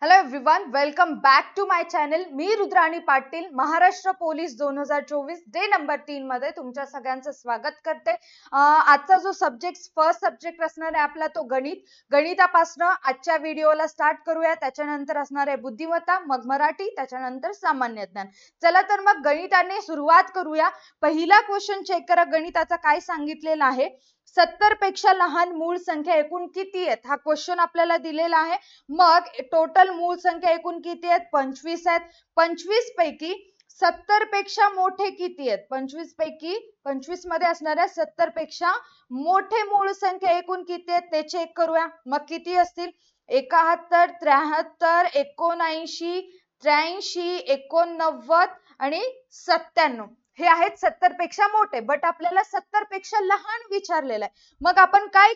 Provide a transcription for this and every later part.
Hello everyone, welcome back to my channel. मी Rudrani Patil, Maharashtra police 2024 day number 3 मध्ये तुमच्या सगळ्यांचं स्वागत करते. आजचा जो फर्स्ट सब्जेक्ट असणार आहे आपला तो गणित. गणितापासून आजच्या व्हिडिओला स्टार्ट करूया. त्याच्यानंतर असणार आहे बुद्धिमत्ता, मग मराठी, त्याच्यानंतर सामान्य ज्ञान. चला तर मग गणिताने सुरुवात करूया. पहिला क्वेश्चन चेक करा. गणिताचा काय सांगितलेला आहे. 70 पेक्षा लहान मूळ संख्या एकूण किती आहेत हा क्वेश्चन आपल्याला दिलेला आहे. मग टोटल मूळ संख्या एकूण किती आहेत? 25 आहेत. 25 पैकी 70 पेक्षा मोठे किती आहेत? 25 पैकी 25 मध्ये असणाऱ्या 70 पेक्षा मोठे मूळ संख्या एकूण किती आहेत ते चेक करूया. मग किती असतील? 71, 73, 79, 83, 89 आणि 97 हे आहेत 70 पेक्षा मोठे. बट आपल्याला 70 पेक्षा लहान विचारलेलं आहे. मग आपण काय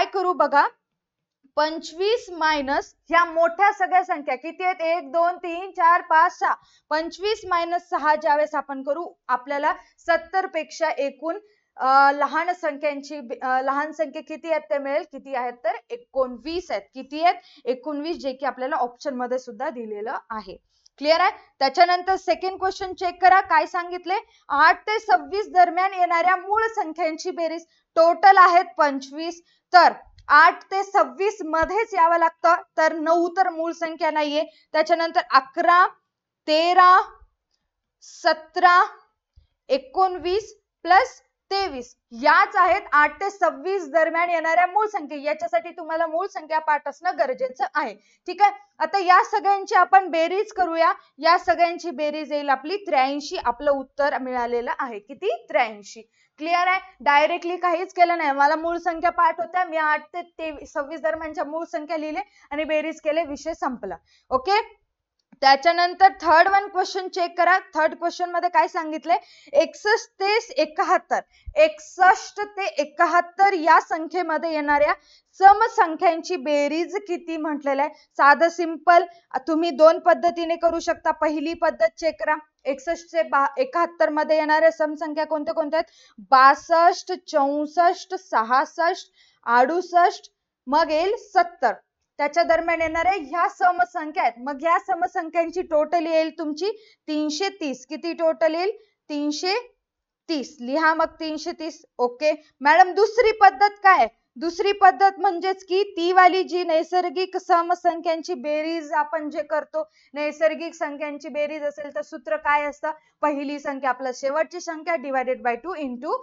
करू बघा. 25 मायनस ह्या मोठ्या सगळ्या संख्या किती आहेत? 1 2 3 4 5 6. 25 मायनस 6 ज्यावेळेस आपण करू आपल्याला 70 पेक्षा एकूण लहान संख्या किती आहेत ते मिळेल. किती आहेत तर 19 आहेत. किती आहेत? 19, जे की आपल्याला ऑप्शन मध्ये सुद्धा दिलेलं आहे. क्लिअर आहे. त्याच्यानंतर सेकंड क्वेश्चन चेक करा. काय सांगितले? 8 ते 26 दरम्यान येणाऱ्या मूळ संख्यांची बेरीज. टोटल आहेत 25. तर 8 ते 26 मध्येच यावं लागतं. तर 9 तर मूळ संख्या नाहीये. त्याच्यानंतर 11, 13, 17, 19 प्लस 23 याच आहेत 8 ते 26 दरम्यान येणाऱ्या मूळ संख्या. याच्यासाठी तुम्हाला मूळ संख्या पाठ असणं गरजेचं आहे. ठीक आहे. आता या सगळ्यांची आपण बेरीज करूया. या सगळ्यांची बेरीज येईल आपली 83. आपलं उत्तर मिळालेलं आहे. किती? 83. क्लिअर आहे. डायरेक्टली काहीच केलं नाही. मला मूळ संख्या पाठ होत्या. मी 8 ते 26 दरम्यानच्या मूळ संख्या लिहिले आणि बेरीज केले. विषय संपला. ओके. त्याच्यानंतर थर्ड वन क्वेश्चन चेक करा. थर्ड क्वेश्चन मध्ये काय सांगितलंय? 61 ते 71. 61 ते 71 या संख्येमध्ये येणाऱ्या समसंख्यांची बेरीज किती म्हटलेलं आहे. साधं सिंपल तुम्ही दोन पद्धतीने करू शकता. पहिली पद्धत चेक करा. 61 ते 71 मध्ये येणाऱ्या समसंख्या कोणत्या कोणत्या आहेत? 62, 64, 66, 68, मग येईल 70. त्याच्या दरम्यान येणाऱ्या ह्या समसंख्या आहेत. मग ह्या समसंख्यांची टोटल येईल तुमची 330. किती टोटल येईल? 330. लिहा मग 330. ओके मॅडम, दुसरी पद्धत काय? दुसरी पद्धत म्हणजेच की ती वाली जी नैसर्गिक समसंख्यांची बेरीज आपण जे करतो. नैसर्गिक संख्यांची बेरीज असेल तर सूत्र काय असतं? पहिली संख्या प्लस शेवटची संख्या डिवायडेड बाय 2 इंटू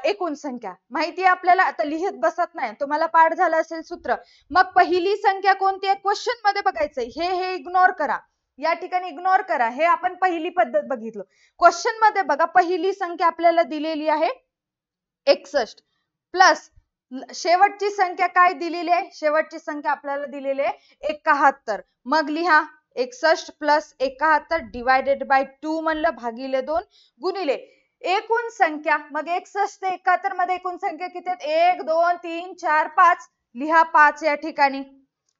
एकूण संख्या. माहिती आहे आपल्याला. आता लिहित बसत नाही. तुम्हाला पाठ झालं असेल सूत्र. मग पहिली संख्या कोणती आहे? क्वेश्चन मध्ये बघायचंय. हे इग्नोर करा. या ठिकाणी इग्नोर करा. हे आपण पहिली पद्धत बघितलं. क्वेश्चन मध्ये बघा. पहिली संख्या आपल्याला दिलेली आहे 61 प्लस शेवटची संख्या काय दिलेली आहे? शेवटची संख्या आपल्याला दिलेली आहे 71. मग लिहा 61 प्लस 71 डिवायडेड बाय 2 म्हणलं भागिले 2 गुणिले एकूण संख्या. मग 61 ते 71 मध्ये एकूण संख्या किती आहेत? 1 2 3 4 5. लिहा 5 या ठिकाणी.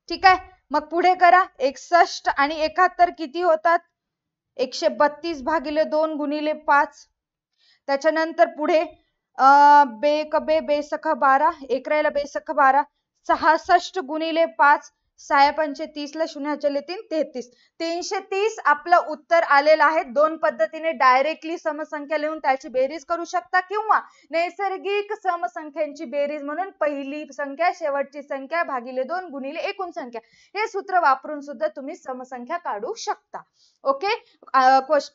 ठीक आहे. मग पुढे करा. 61 आणि 71 किती होतात? 132 भागिले 2 गुणिले 5. त्याच्यानंतर पुढे बेसखा 12, 1 राहिला बेसखा 12, 66 गुणिले 5, 6 पंचे 30 ला 0 चले 3 33. 330 आपलं उत्तर आलेलं आहे. दोन पद्धतीने डायरेक्टली समसंख्या लिहून त्याची बेरीज करू शकता किंवा नैसर्गिक समसंख्यांची बेरीज म्हणून पहिली संख्या शेवटची संख्या भागिले 2 गुणिले एकूण संख्या हे सूत्र वापरून सुद्धा तुम्ही समसंख्या काढू शकता. ओके.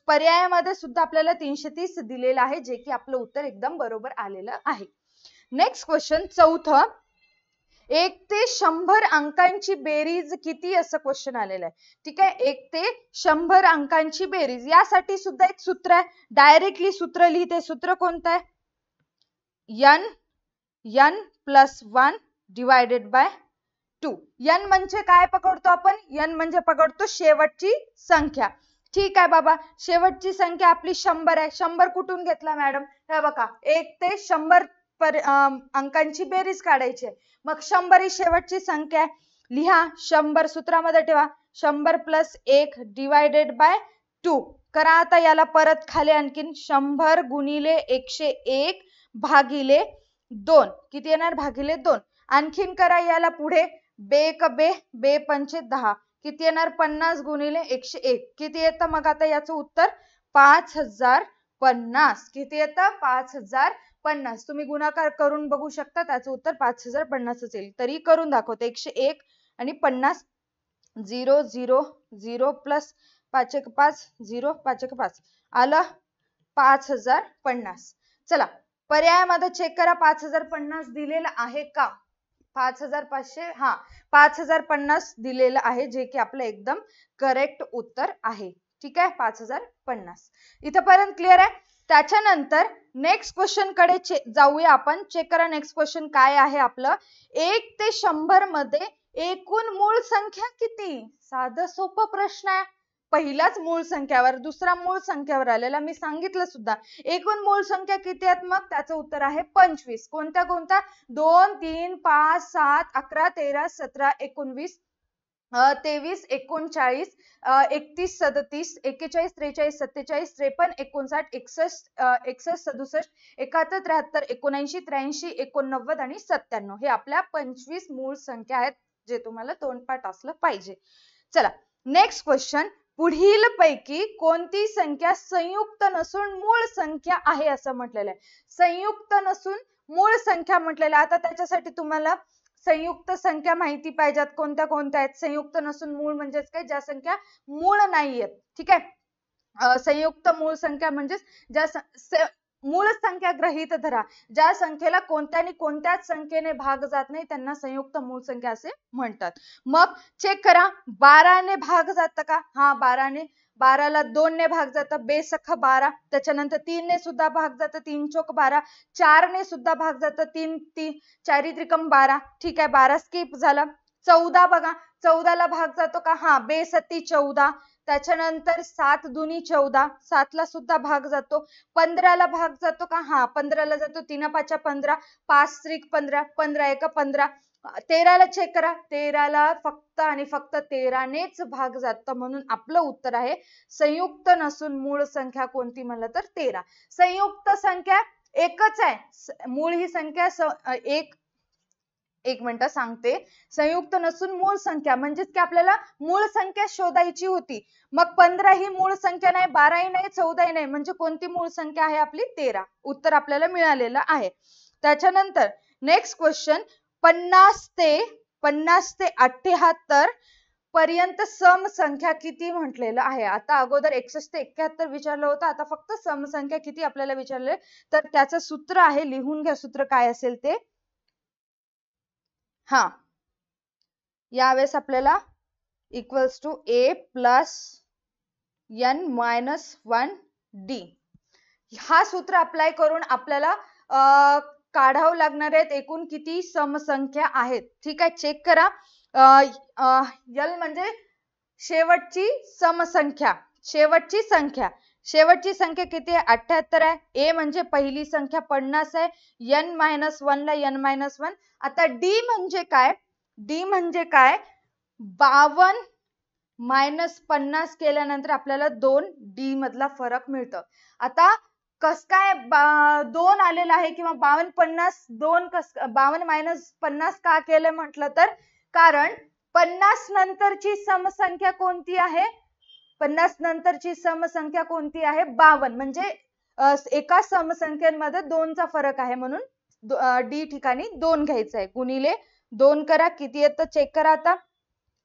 पर्यायामध्ये सुद्धा आपल्याला 330 दिलेलं आहे, जे की आपलं उत्तर एकदम बरोबर आलेलं आहे. नेक्स्ट क्वेश्चन चौथं. 1 ते 100 अंकांची बेरीज किती असं क्वेश्चन आलेलं आहे. ठीक आहे. 1 ते 100 अंकांची बेरीज. यासाठी सुद्धा एक सूत्र आहे. डायरेक्टली सूत्र लिहिते. सूत्र कोणतं आहे? n plus 1 divided by 2. n म्हणजे काय पकडतो आपण? n म्हणजे पकडतो शेवटची संख्या. ठीक आहे बाबा. शेवटची संख्या आपली 100 आहे. 100 कुठून घेतला मॅडम? हे बघा. 1 ते 100 अंकांची बेरीज काढायची आहे. मग 100 ही शेवटची संख्या आहे. लिहा 100 सूत्रामध्ये ठेवा. 100 प्लस 1 डिवायडेड बाय 2. करा आता याला परत खाली आणखीन. 100 गुणिले 101 भागिले 2. किती येणार? भागिले 2. आणखीन करा याला पुढे. बे पंचे 10. किती येणार 50 गुणिले 101 किती येतं मग आता याचं उत्तर 5050. किती येतं 5050. तुम्ही गुणाकार करून बघू शकता, त्याचं उत्तर 5050 येईल. तरी करून दाखवते. 101 आणि 50 0 0 0 प्लस 5 1 5 0 5 1 5 आलं 5050. चला पर्यायामध्ये चेक करा 5050 दिलेलं आहे का? 5500 हा 5050 दिलेलं आहे, जे की आपलं एकदम करेक्ट उत्तर आहे. ठीक आहे 5050. इथपर्यंत क्लिअर आहे. त्याच्यानंतर नेक्स्ट क्वेश्चन कडे जाऊया आपण. चेक करा नेक्स्ट क्वेश्चन काय आहे आपलं. 1 ते 100 मध्ये एकूण मूळ संख्या किती? साधं सोपं प्रश्न आहे. पहिलाच मूळ संख्यावर, दुसरा मूळ संख्यावर आलेला. मी सांगितलं सुद्धा एकूण मूळ संख्या किती आहेत, मग त्याचं उत्तर आहे 25. कोणत्या कोणत्या? 2 3 5 7 11 13 17 19 23 39 31 37 41 43 47 53 59 61 67 71 73 79 83 89 आणि 97 हे आपल्या 25 मूळ संख्या आहेत, जे तुम्हाला तोंडपाठ असलं पाहिजे. चला नेक्स्ट क्वेश्चन. पुढील पैकी कोणती संख्या संयुक्त नसून मूळ संख्या आहे असं म्हटलेलं आहे. संयुक्त नसून मूळ संख्या म्हटलेलं आहे. आता त्याच्यासाठी तुम्हाला संयुक्त संख्या माहिती पाहिजेत. कोणत्या कोणत्या आहेत? संयुक्त नसून मूळ म्हणजेच काय? ज्या संख्या मूळ नाहीयेत. ठीक आहे. संयुक्त मूळ संख्या म्हणजेच ज्या मूळ संख्या गृहीत धरा, ज्या संख्येला कोणत्याही कोणत्याच संख्येने भाग जात नाही, त्यांना संयुक्त मूळ संख्या असे म्हणतात. मग चेक करा 12 ने भाग जातं का? हा 12 ने. 12 ला 2 ने भाग जातं, बेसख 12. त्याच्यानंतर 3 ने सुद्धा भाग जातं, 3 चोक 12. 4 ने सुद्धा भाग जातं, 3 4 त्रिकम 12. ठीक आहे 12 स्किप झालं. 14 बघा, 14 ला भाग जातो का? हा बेसत्ती 14. त्याच्यानंतर 7 दुनी 14, 7 ला सुद्धा भाग जातो. 15 ला भाग जातो का? हा 15 ला जातो. 3 5 15, 5 त्रिक 15, 15 1 15. 13 ला चेक करा, 13 ला फक्त आणि फक्त 13 नेच भाग जातं, म्हणून आपलं उत्तर आहे संयुक्त नसून मूळ संख्या कोणती म्हणलं तर 13. संयुक्त संख्या एकच आहे. मूळ ही संख्या एक मिनिट सांगते. संयुक्त नसून मूळ संख्या म्हणजेच की आपल्याला मूळ संख्या शोधायची होती. मग 15 ही मूळ संख्या नाही, 12 ही नाही, 14 ही नाही, म्हणजे कोणती मूळ संख्या आहे आपली? 13. उत्तर आपल्याला मिळालेलं आहे. त्याच्यानंतर नेक्स्ट क्वेश्चन. 50 ते 78 पर्यंत सम संख्या किती म्हटलेलं आहे? आता अगोदर 61 ते 71 विचारलं होतं, आता फक्त सम संख्या किती आपल्याला विचारले. तर त्याचं सूत्र आहे, लिहून घ्या सूत्र काय असेल ते. हा यावेळेस आपल्याला equals to a plus n minus 1d हा सूत्र अप्लाय करून आपल्याला काढावं लागणार आहेत एकूण किती समसंख्या आहेत. ठीक आहे चेक करा. l म्हणजे शेवटची समसंख्या, शेवटची संख्या. शेवटची संख्या किती आहे? 78 आहे. a म्हणजे पहिली संख्या 50 आहे. n मायनस 1 ला n मायनस 1. आता d म्हणजे काय? d म्हणजे काय? 52 मायनस 50 केल्यानंतर आपल्याला 2d मधला फरक मिळतं. आता कस काय 2 आलेला आहे किंवा 52 50 2 52 मायनस 50 का केलं म्हटलं तर कारण 50 नंतरची समसंख्या कोणती आहे? 50 नंतरची समसंख्या कोणती आहे? 52. म्हणजे एका समसंख्येमध्ये 2 चा फरक आहे, म्हणून d ठिकाणी 2 घ्यायचं आहे. गुणिले 2 करा, किती येतं चेक करा. आता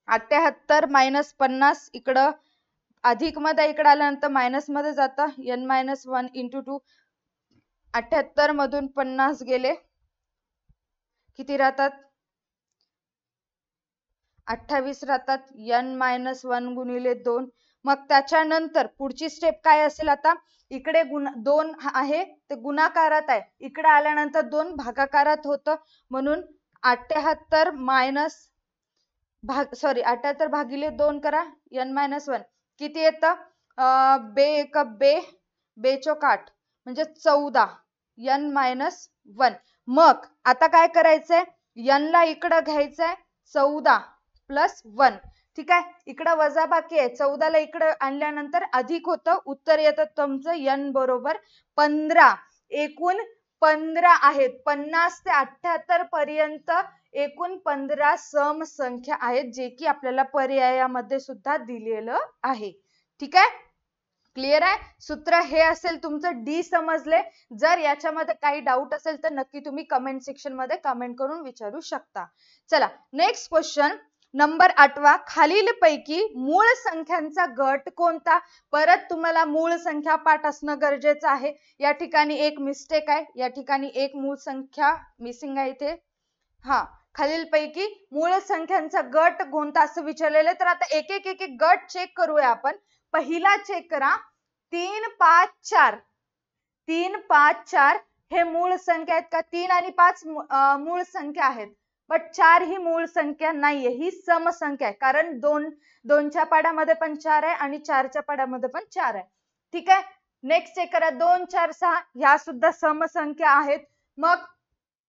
78 मायनस 50 इकडं अधिक मध्ये इकडे आल्यानंतर मायनस मध्ये जातं. n minus 1 into 2. 78 मधून 50 गेले, किती राहतात? 28 राहतात. n मायनस 1 गुणिले 2. मग त्याच्यानंतर पुढची स्टेप काय असेल? आता इकडे 2 आहे ते गुणाकारात आहे, इकडे आल्यानंतर 2 भागाकारात होतं, म्हणून 78 मायनस 78 भागिले 2 करा. n मायनस 1 किती येतं? बे एक बे, बे चोक 8 म्हणजे 14 n मायनस 1. मग आता काय करायचंय? n ला इकडं घ्यायचंय 14 प्लस 1. ठीक आहे, इकडं वजा बाकी आहे. 14 ला इकडं आणल्यानंतर अधिक होतं, उत्तर येतं तुमचं n बरोबर 15. एकूण 15 आहेत. 50 ते 78 पर्यंत एकूण 15 सम संख्या आहेत जे की आपल्याला पर्यायामध्ये सुद्धा दिलेलं आहे. ठीक आहे, क्लिअर आहे. सूत्र हे असेल तुमचं. डी समजले. जर याच्यामध्ये काही डाऊट असेल तर नक्की तुम्ही कमेंट सेक्शन मध्ये कमेंट करून विचारू शकता. चला नेक्स्ट क्वेश्चन नंबर 8. खालीलपैकी मूळ संख्यांचा गट कोणता? परत तुम्हाला मूळ संख्या पाठ असणं गरजेचं आहे. या ठिकाणी एक मिस्टेक आहे, या ठिकाणी एक मूळ संख्या मिसिंग आहे इथे. खालीलपैकी मूळ संख्यांचा गट कोणता असं विचारलेलं. तर आता एक एक गट चेक करूया आपण. पहिला चेक करा 3, 5, 4. 3, 5, 4 हे मूळ संख्या आहेत का? 3 आणि 5 मूळ संख्या आहेत, बट 4 ही मूळ संख्या नाहीये, ही समसंख्या आहे. कारण 2च्या पाड्यामध्ये पण 4 आहे आणि 4च्या पाड्यामध्ये पण 4 आहे. ठीक आहे, नेक्स्ट चेक करा 2, 4, 6 ह्या सुद्धा समसंख्या आहेत. मग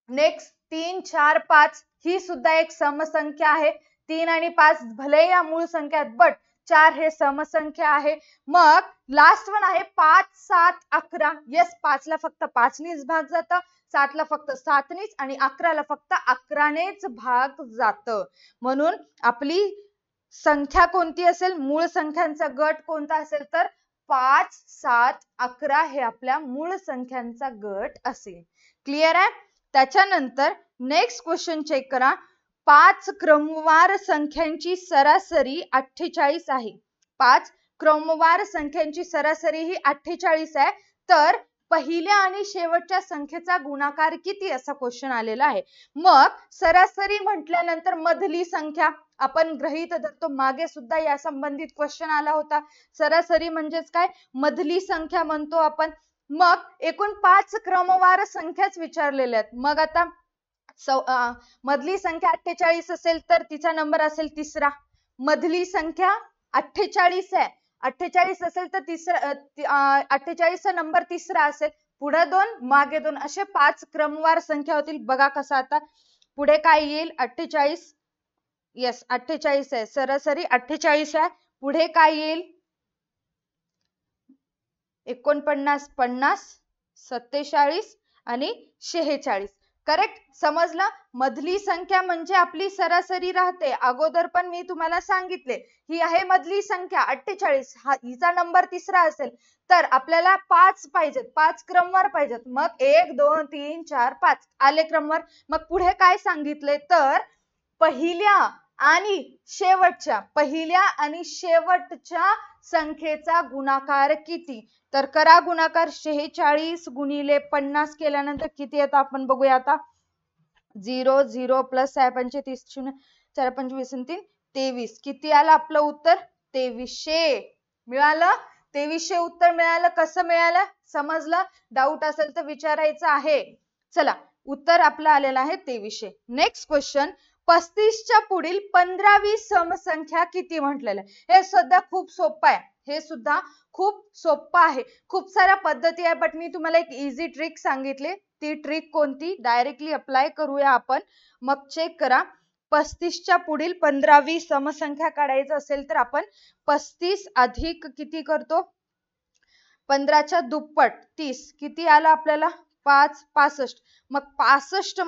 नेक्स्ट 3, 4, 5 ही सुद्धा एक समसंख्या आहे. 3 आणि 5 भले या मूळ संख्या आहेत, बट 4 हे समसंख्या आहे. मग लास्ट वन आहे 5, 7, 11. येस, 5 ला फक्त 5 नीच भाग जातं, 7 ला फक्त 7 नीच आणि 11 ला फक्त 11 नेच भाग जातं. म्हणून आपली संख्या कोणती असेल? मूळ संख्यांचा गट कोणता असेल? तर 5, 7, 11 हे आपल्या मूळ संख्यांचा गट असेल. क्लिअर आहे. त्याच्यानंतर नेक्स्ट क्वेश्चन चेक करा. 5 क्रमवार संख्यांची सरासरी 48 आहे. 5 क्रमवार संख्यांची सरासरी ही 48 आहे. तर पहिल्या आणि शेवटच्या संख्येचा गुणाकार किती असा क्वेश्चन आलेला आहे. मग सरासरी म्हटल्यानंतर मधली संख्या आपण गृहीत धरतो. मागे सुद्धा या संबंधित क्वेश्चन आला होता. सरासरी म्हणजेच काय? मधली संख्या म्हणतो आपण. मग एकूण 5 क्रमवार संख्याच विचारलेल्या आहेत. मग आता मधली संख्या 48 असेल तर तिचा नंबर असेल 3रा. मधली संख्या 48 आहे. 48 असेल तर 48चा नंबर 3रा असेल. पुढे 2 मागे 2 असे 5 क्रमवार संख्या होतील. बघा कसं आता पुढे काय येईल? 48. येस, 48 आहे. सरासरी 48 आहे. पुढे काय येईल? 49, 50, 47 आणि 46. करेक्ट, समजलं? मधली संख्या म्हणजे आपली सरासरी राहते. अगोदर पण मी तुम्हाला सांगितले, ही आहे मधली संख्या 48. हिचा नंबर 3रा असेल तर आपल्याला 5 पाहिजेत, 5 क्रमवार पाहिजेत. मग 1, 2, 3, 4, 5 आले क्रमवार. मग पुढे काय सांगितले? तर पहिल्या आणि शेवटच्या संख्येचा गुणाकार किती? तर करा गुणाकार. 46 गुणिले 50 केल्यानंतर किती येतं आपण बघूया आता. 0 0 प्लस 35 0 4 25 3 23. किती आलं आपलं उत्तर? 2300 मिळालं. 2300 उत्तर मिळालं. कसं मिळालं समजलं? डाऊट असेल तर विचारायचं आहे. चला, उत्तर आपलं आलेलं आहे 2300. Next question. 35च्या पुढील 15वी समसंख्या किती म्हटलेलं आहे. हे सुद्धा खूप सोपं आहे. खूप साऱ्या पद्धती आहे, बट मी तुम्हाला एक इझी ट्रिक सांगितली. ती ट्रिक कोणती? डायरेक्टली अप्लाय करूया आपण. मग चेक करा. 35च्या पुढील 15वी समसंख्या काढायचं असेल तर आपण 35 अधिक किती करतो? 15च्या दुप्पट 30. किती आलं आपल्याला? 5, 65. मग 65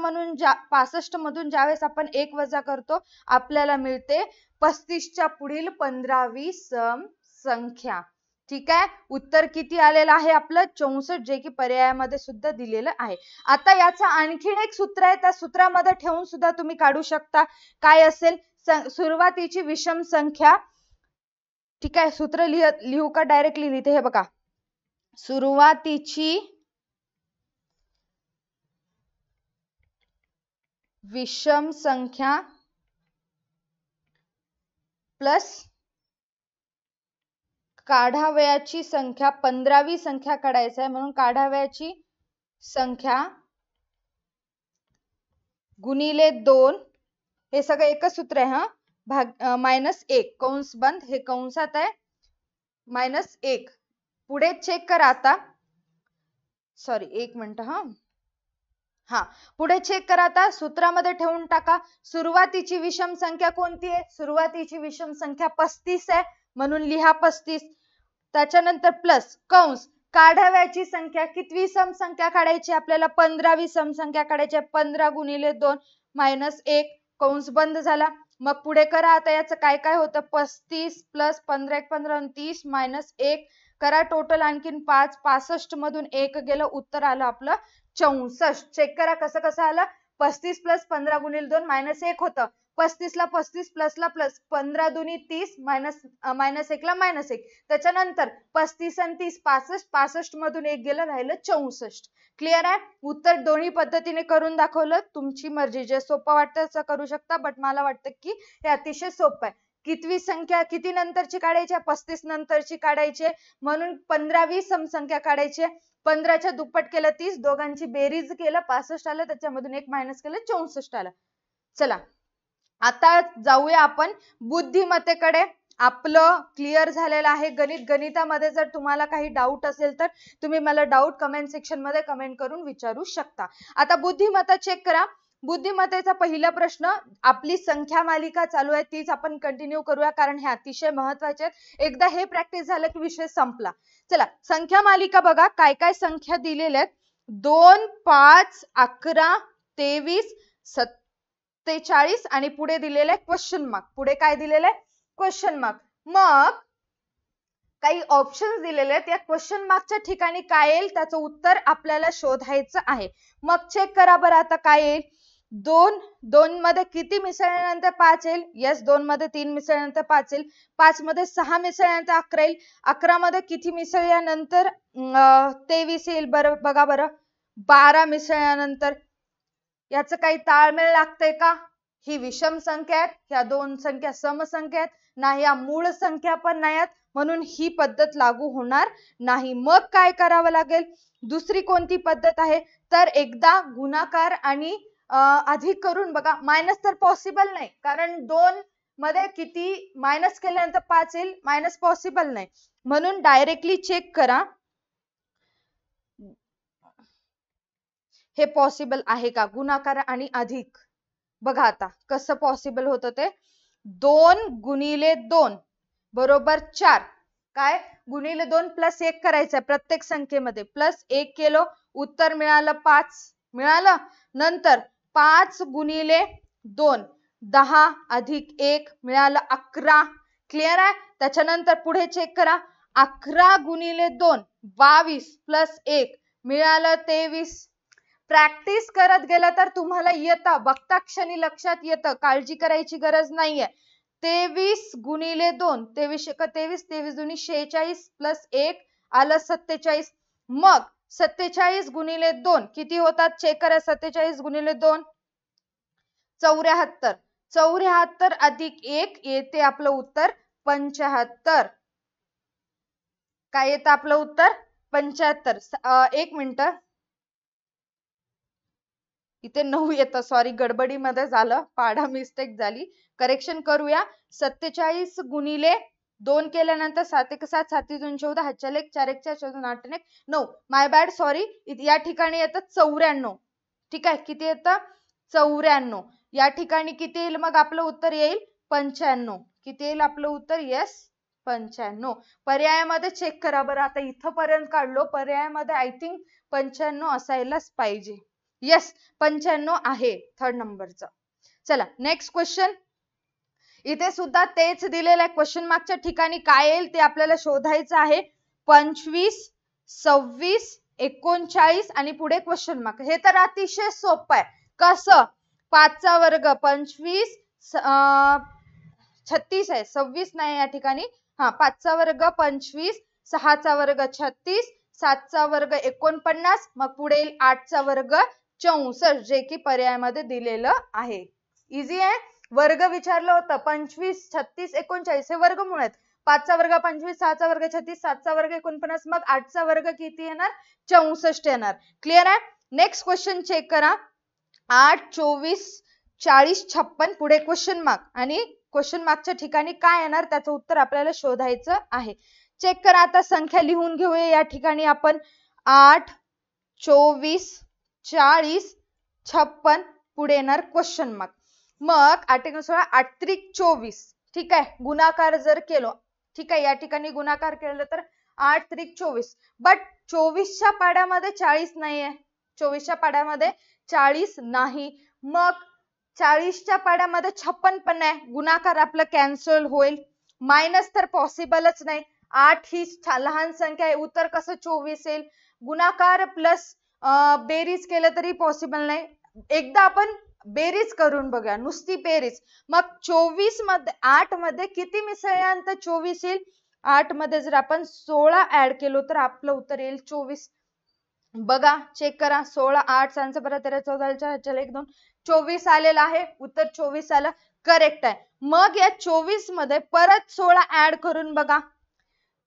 मधून ज्यावेळेस आपण 1 वजा करतो आपल्याला मिळते 35च्या पुढील 15वी समसंख्या. ठीक आहे, उत्तर किती आलेलं आहे आपलं? 64, जे की पर्यायामध्ये सुद्धा दिलेलं आहे. आता याचा आणखीन एक सूत्र आहे, त्या सूत्रामध्ये ठेवून सुद्धा तुम्ही काढू शकता. काय असेल? सुरुवातीची विषम संख्या. ठीक आहे, सूत्र लिहू का डायरेक्टली लिहिते? हे बघा, सुरुवातीची विषम संख्या प्लस काढावयाची संख्या. 15वी संख्या काढायचं आहे म्हणून काढावयाची संख्या गुणिले 2. हे सगळं एकच सूत्र आहे. -1 कंस बंद, हे कंसात आहे -1. पुढे चेक करा आता. Sorry, 1 minute. पुढे चेक करा आता. सूत्रामध्ये ठेवून टाका. सुरुवातीची विषम संख्या कोणती आहे? सुरुवातीची विषम संख्या 35 आहे म्हणून लिहा 35. त्याच्यानंतर प्लस कंस काढावयाची संख्या. कितवी समसंख्या काढायची आपल्याला? 15वी समसंख्या काढायची आहे. 15 गुणिले 2 -1 कंस बंद झाला. मग पुढे करा आता याचं काय काय होतं. 35 प्लस 15 1 15 आणि 30 -1 करा टोटल आणखीन 5. 65 मधून 1 गेलं, उत्तर आलं आपलं 64. चेक करा कसं कसं आलं. 35 प्लस 15 गुणिले 2 -1 होतं. 35 ला 35 प्लस ला प्लस 15 दुनी 30 -1 ला -1. त्याच्यानंतर 35 आणि 30 65. 65 मधून 1 गेलं, राहिलं 64. क्लिअर आहे. उत्तर दोन्ही पद्धतीने करून दाखवलं. तुमची मर्जी, जे सोपं वाटतं तसं करू शकता, बट मला वाटतं की हे अतिशय सोपं आहे. कितवी संख्या किती नंतरची काढायची. 35 नंतरची काढायची, म्हणून 15वी समसंख्या काढायची. 15च्या दुप्पट केलं 30, दोघांची बेरीज केलं 65 आलं, त्याच्यामधून 1 मायनस केलं 64 आलं. चला आता जाऊया आपण बुद्धिमत्तेकडे. आपलं क्लिअर झालेलं आहे गणित. गणितामध्ये जर तुम्हाला काही डाऊट असेल तर तुम्ही मला डाऊट कमेंट सेक्शन मध्ये कमेंट करून विचारू शकता. आता बुद्धिमत्ता चेक करा. बुद्धिमत्तेचा पहिला प्रश्न, आपली संख्या मालिका चालू आहे तीच आपण कंटिन्यू करूया, कारण हे अतिशय महत्वाचे आहेत. एकदा हे प्रॅक्टिस झालं की विषय संपला. चला संख्या मालिका बघा, काय काय संख्या दिलेल्या आहेत. 2 5 11 23 47 आणि पुढे दिलेलं आहे क्वेश्चन मार्क. पुढे काय दिलेलं आहे. Question mark. मग काही ऑप्शन्स दिलेले आहेत. या क्वेश्चन मार्कच्या ठिकाणी काय येईल त्याचं उत्तर आपल्याला शोधायचं आहे. मग चेक करा बरं आता काय येईल. 2 मध्ये किती मिसळल्यानंतर 5 येईल. यस, 2 मध्ये 3 मिसळल्यानंतर 5 येईल. 5 मध्ये 6 मिसळल्यानंतर 11 येईल. 11 मध्ये किती मिसळल्यानंतर 23 येईल. बरं बघा बरं. 12 मिसळल्यानंतर याचं काही ताळमेळ लागतंय का. ही विषम संख्या आहेत, ह्या दोन संख्या समसंख्या आहेत, नाही या मूळ संख्या पण नाही आहेत, म्हणून ही पद्धत लागू होणार नाही. मग काय करावं लागेल. दुसरी कोणती पद्धत आहे तर एकदा गुणाकार आणि अधिक करून बघा. मायनस तर पॉसिबल नाही, कारण 2 मध्ये किती मायनस केल्यानंतर 5 येईल. मायनस पॉसिबल नाही, म्हणून डायरेक्टली चेक करा हे पॉसिबल आहे का. गुणाकार आणि अधिक बघा आता कसं पॉसिबल होतं ते. 2 गुणिले 2 बरोबर 4. काय गुणिले 2 प्लस 1 करायचंय प्रत्येक संख्येमध्ये. प्लस 1 केलं, उत्तर मिळालं 5. मिळालं. नंतर 5 गुणिले 2 10 अधिक 1 मिळालं 11. क्लिअर आहे. त्याच्यानंतर पुढे चेक करा. 11 गुणिले 2 22 प्लस 1 मिळालं 23. प्रॅक्टिस करत गेलं तर तुम्हाला येतं, बघता क्षणी लक्षात येतं, काळजी करायची गरज नाहीये. 23 गुणिले 2 23 23 23 दुनी 46 प्लस 1 आलं 47. मग 47 गुणिले 2 किती होतात चेक करा. 47 गुणिले 2 74. 74 अधिक 1 येते आपलं उत्तर 75. काय येतं आपलं उत्तर 75. 1 मिनिट, इथे 9 येतं. सॉरी, गडबडीमध्ये झालं, पाढा मिस्टेक झाली. करेक्शन करूया. 47 गुणिले 2 केल्यानंतर 7 1 7 7 2 14 हातच्या 1 4 1 4 14 8 1 9. माय बॅड, सॉरी. या ठिकाणी येतं 94. ठीक आहे. किती येतं 94. या ठिकाणी किती येईल मग आपलं उत्तर येईल 95. किती येईल आपलं उत्तर. येस 95. पर्यायामध्ये चेक करा बरं. आता इथपर्यंत काढलो, पर्यायामध्ये आय थिंक 95 असायलाच पाहिजे. येस 95 आहे थर्ड नंबरचा. चला नेक्स्ट क्वेश्चन. इथे सुद्धा तेच दिलेलं आहे. क्वेश्चन मार्कच्या ठिकाणी काय येईल ते आपल्याला शोधायचं आहे. 25 26 39 आणि पुढे क्वेश्चन मार्क. हे तर अतिशय सोपं आहे. कसं 5 चा वर्ग 25 36 आहे, 26 नाही या ठिकाणी. 5 चा वर्ग 25 6 चा वर्ग 36 7 चा वर्ग 49 मग पुढे 8 चा वर्ग 64 जे की पर्यायामध्ये दिलेलं आहे. इझी आहे. वर्ग विचारलं होतं 25 36 39 हे वर्गमूळ आहेत. 5 चा वर्ग 25 6 चा वर्ग 36 7 चा वर्ग 49 मग 8 चा वर्ग किती येणार 64 येणार. क्लिअर आहे. नेक्स्ट क्वेश्चन चेक करा. 8 24 40 56 पुढे क्वेश्चन मार्क आणि क्वेश्चन मार्कच्या ठिकाणी काय येणार त्याचं उत्तर आपल्याला शोधायचं आहे. चेक करा. आता संख्या लिहून घेऊया. या ठिकाणी आपण 8 24 40 56 पुढे येणार क्वेश्चन मार्क. मग 8 × 16 8 त्रिक 24. ठीक आहे. गुणाकार जर केलो, ठीक आहे, या ठिकाणी गुणाकार केलं तर 8 त्रिक 24. बट 24च्या पाड्यामध्ये 40 नाहीये. 24च्या पाड्यामध्ये 40 नाही. मग 40च्या पाड्यामध्ये 56 पण आहे, गुणाकार आपलं कॅन्सल होईल. मायनस तर पॉसिबलच नाही. 8 ही लहान संख्या आहे, उत्तर कसं 24 येईल. गुणाकार प्लस बेरीज केलं तरी पॉसिबल नाही. एकदा आपण बेरीज करून बघूया, नुसती बेरीज. मग 24 मध्ये 8 मध्ये किती मिसळल्यानंतर 24 येईल. 8 मध्ये जर आपण 16 ऍड केलो तर आपलं उत्तर येईल 24. बघा, चेक करा. 16 8 सांचा बरं 13 14 4 1 2 24 आलेलं आहे. उत्तर 24 आलं, करेक्ट आहे. मग या 24 मध्ये परत 16 ऍड करून बघा.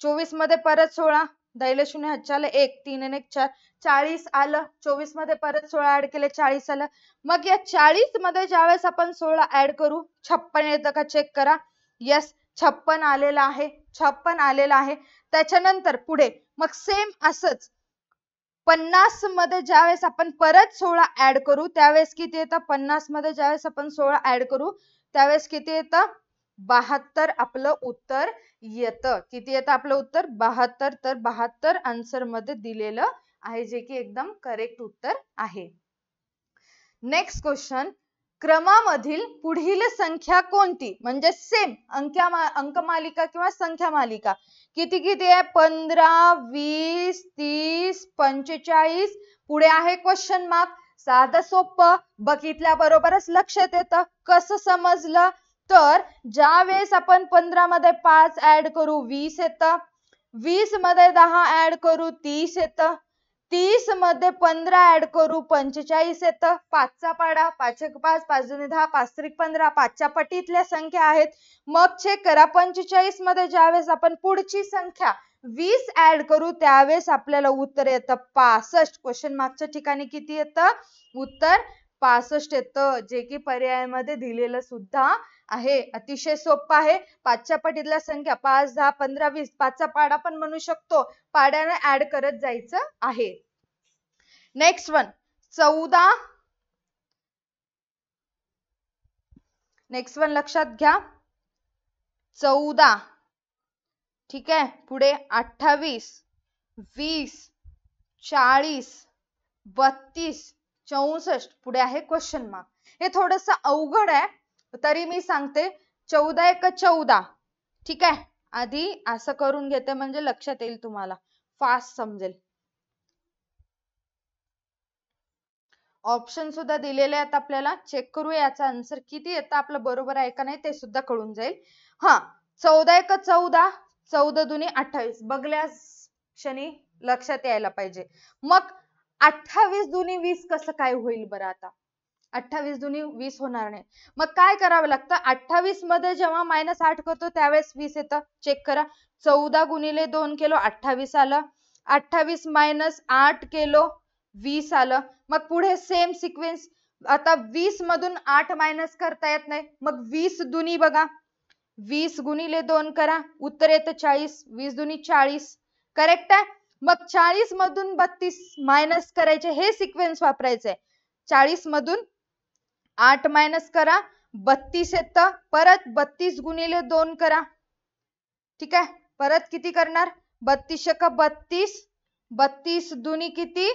24 मध्ये परत 16, दैल शून्य हातच्याला 1 3 आणि 1 4 40 आलं. 24 मध्ये परत 16 ऍड केले 40 आलं. मग या 40 मध्ये ज्यावेळेस आपण 16 ऍड करू 56 येतं का चेक करा. यस, 56 आलेलं आहे. 56 आलेलं आहे. त्याच्यानंतर पुढे मग सेम असंच 50 मध्ये ज्यावेळेस आपण परत 16 ऍड करू त्यावेळेस किती येतं. 50 मध्ये ज्यावेळेस आपण 16 ऍड करू त्यावेळेस किती येतं. 72 आपलं उत्तर येतं. किती येतं आपलं उत्तर. 72. तर 72 आन्सर मध्ये दिलेलं आहे, जे की एकदम करेक्ट उत्तर आहे. नेक्स्ट क्वेश्चन, क्रमामधील पुढील संख्या कोणती. म्हणजे सेम अंकमालिका किंवा संख्या मालिका. किती किती आहे. 15 20 30 45. पुढे आहे क्वेश्चन मार्क. साधं सोपं, बघितल्या बरोबरच लक्षात येतं. कसं समजलं तर ज्या वेळेस आपण 15 मध्ये 5 ऍड करू 20 येतं. 20 मध्ये 10 ऍड करू 30 येतं. 30 मध्ये 15 ऍड करू 45 येतं. 5चा पाडा 5 1 5 5 2 10 5 3 15 5च्या पटीतल्या संख्या आहेत. मग चेक करा 45 मध्ये ज्यावेळेस आपण पुढची संख्या 20 ऍड करू त्यावेळेस आपल्याला उत्तर येतं 65. क्वेश्चन मार्कच्या ठिकाणी किती येतं. उत्तर 65 येतं, जे की पर्यायामध्ये दिलेलं सुद्धा आहे. अतिशय सोपं आहे. 5च्या पटीतल्या संख्या 5 10 15 20 5चा पाडा पण म्हणू शकतो. पाड्याने ऍड करत जायचं आहे. Next one 14. नेक्स्ट वन लक्षात घ्या 14. ठीक आहे. पुढे 28 20 40 32 64. पुढे आहे क्वेश्चन मार्क. हे थोडंसं अवघड आहे, तरी मी सांगते. 14 1 14. ठीक आहे. आधी असं करून घेते म्हणजे लक्षात येईल तुम्हाला, फास्ट समजेल. ऑप्शन सुद्धा दिलेले आहेत आपल्याला. चेक करूया याचा आन्सर किती येतं आपलं बरोबर आहे का नाही ते सुद्धा कळून जाईल. हा 14 1 14 14 दुनी 28. बघल्यास क्षणी लक्षात यायला पाहिजे. मग 28 दुनी 20 कसं काय होईल बरं. आता 28 दुनी 20 होणार नाही. मग काय करावं लागतं. 28 मध्ये जेव्हा -8 करतो त्यावेळेस 20 येतं. चेक करा. 14 गुणिले 2 केलो 28 आलं. 28 - 8 केलो 20 आलं. मग पुढे सेम सिक्वेन्स. आता 20 मधून 8 मायनस करता येत नाही. मग 20 दुनी बघा 20 गुणिले 2 करा, उत्तर येतं 40. 20 दुनी 40. करेक्ट आहे. मग 40 मधून 32 मायनस करायचे, हे सिक्वेन्स वापरायचंय. 40 मधून 8 मायनस करा 32 येतं. परत 32 गुणिले 2 करा. ठीक आहे. परत किती करणार. 32 × 32. 32 दुनी किती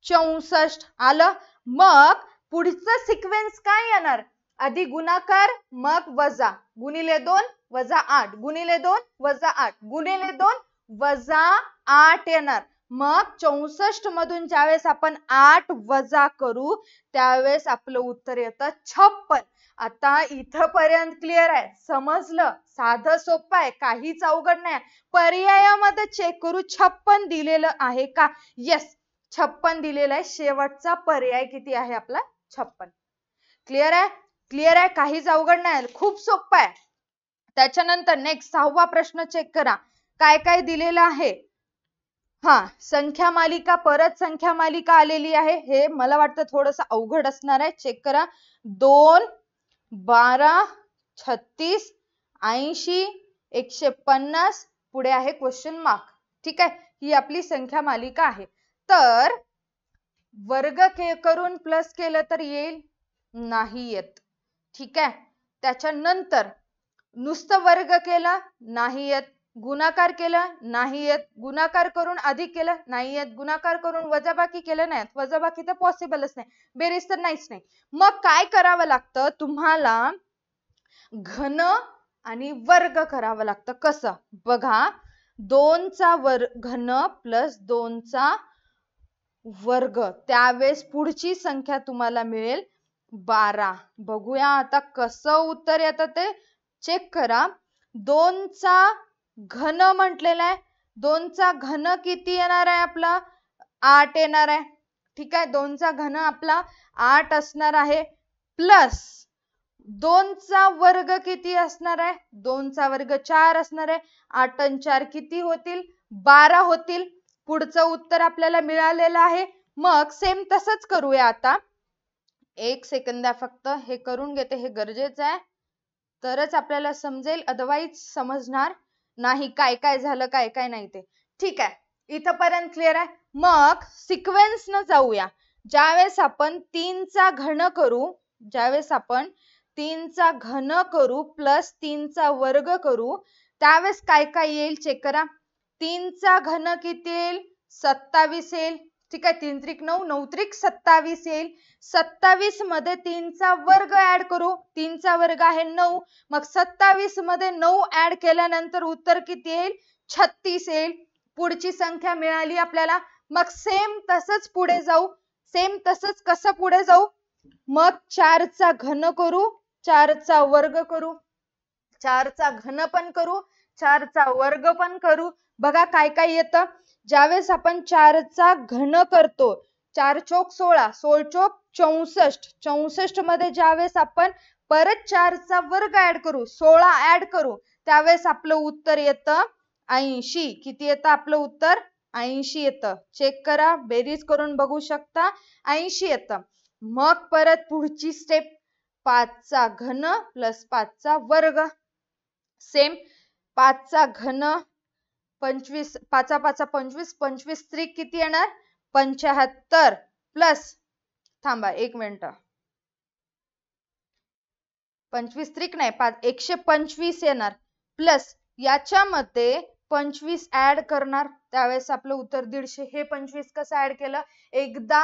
64 आलं. मग पुढचं सिक्वेन्स काय येणार. आधी गुणाकार मग वजा. गुणिले 2 वजा 8 गुणिले 2 वजा 8 गुणिले 2 वजा 8 येणार. मग 64 मधून ज्यावेळेस आपण 8 वजा करू त्यावेळेस आपलं उत्तर येतं 56. आता इथपर्यंत क्लिअर आहे. समजलं. साधं सोपं आहे, काहीच अवघड नाही. पर्यायामध्ये चेक करू 56 दिलेलं आहे का. येस 56 दिलेलं आहे. शेवटचा पर्याय किती आहे आपला 56. क्लिअर आहे. क्लिअर आहे. काहीच अवघड नाही, खूप सोपं आहे. त्याच्यानंतर नेक्स्ट 6वा प्रश्न चेक करा. काय काय दिलेलं आहे. संख्या मालिका, परत संख्या मालिका आलेली आहे. हे मला वाटतं थोडंसं अवघड असणार आहे. चेक करा. 2 12 36 80 150. पुढे आहे क्वेश्चन मार्क. ठीक आहे. ही आपली संख्या मालिका आहे. तर वर्ग करून प्लस केलं तर येईल नाही येत. ठीक आहे. त्याच्यानंतर नुसतं वर्ग केला नाही येत. गुणाकार केलं नाही येत, गुणाकार करून अधिक केलं नाही येत, गुणाकार करून वजाबाकी केलं नाही, वजाबाकी तर पॉसिबलच नाही, बेरीज तर नाहीच नाही. मग काय करावं लागतं तुम्हाला? घन आणि वर्ग करावं लागतं. कसं बघा, 2 चा घन प्लस 2 चा वर्ग, त्यावेळेस पुढची संख्या तुम्हाला मिळेल 12. बघूया आता कसं उत्तर येतं ते चेक करा. 2 चा घन म्हटलेला आहे, 2 चा घन किती येणार आहे आपला? 8 येणार आहे. ठीक आहे, 2 चा घन आपला 8 असणार आहे, प्लस 2 चा वर्ग किती असणार आहे? 2 चा वर्ग 4 असणार आहे. 8 आणि 4 किती होतील? 12 होतील. पुढचं उत्तर आपल्याला मिळालेलं आहे. मग सेम तसंच करूया आता. एक सेकंद फक्त हे करून घेते, हे गरजेचं आहे, तरच आपल्याला समजेल, अदरवाईज समजणार नाही काय काय झालं काय काय नाही ते. ठीक आहे, इथपर्यंत क्लिअर आहे. मग सिक्वेन्स न जाऊया. ज्यावेळेस आपण 3 चा घन करू, ज्यावेळेस आपण 3 चा घन करू प्लस 3 चा वर्ग करू, त्यावेळेस काय काय येईल चेक करा. 3 चा घन किती येईल? 27 येईल. ठीक आहे, 3 त्रिक 9, 9 त्रिक 27 येईल. 27 मध्ये 3 चा वर्ग ऍड करू, 3 चा वर्ग आहे 9, मग 27 मध्ये 9 ऍड केल्यानंतर उत्तर किती येईल? 36 येईल. पुढची संख्या मिळाली आपल्याला. मग सेम तसंच पुढे जाऊ. सेम तसंच कसं पुढे जाऊ? मग 4 चा घन करू, 4 चा वर्ग करू, 4 चा घन पण करू, 4 चा वर्ग पण करू. बघा काय काय येतं. ज्यावेळेस आपण 4 चा घन करतो, 4 चोक 16, 16 चोक 64, 64 मध्ये ज्यावेळेस आपण परत 4 चा वर्ग ऍड करू, 16 ऍड करू, त्यावेळेस आपलं उत्तर येतं 80. किती येतं आपलं उत्तर? 80 येतं. चेक करा, बेरीज करून बघू शकता, 80 येतं. मग परत पुढची स्टेप, 5 चा घन प्लस 5 चा वर्ग. सेम 5 चा घन 25, 5 5 25, 25 त्रिक किती येणार? 75 प्लस, थांबा एक मिनिट, 25 त्रिक नाही 125 येणार, प्लस याच्यामध्ये 25 ऍड करणार, त्यावेळेस आपलं उत्तर 150. हे 25 कसं ऍड केलं? एकदा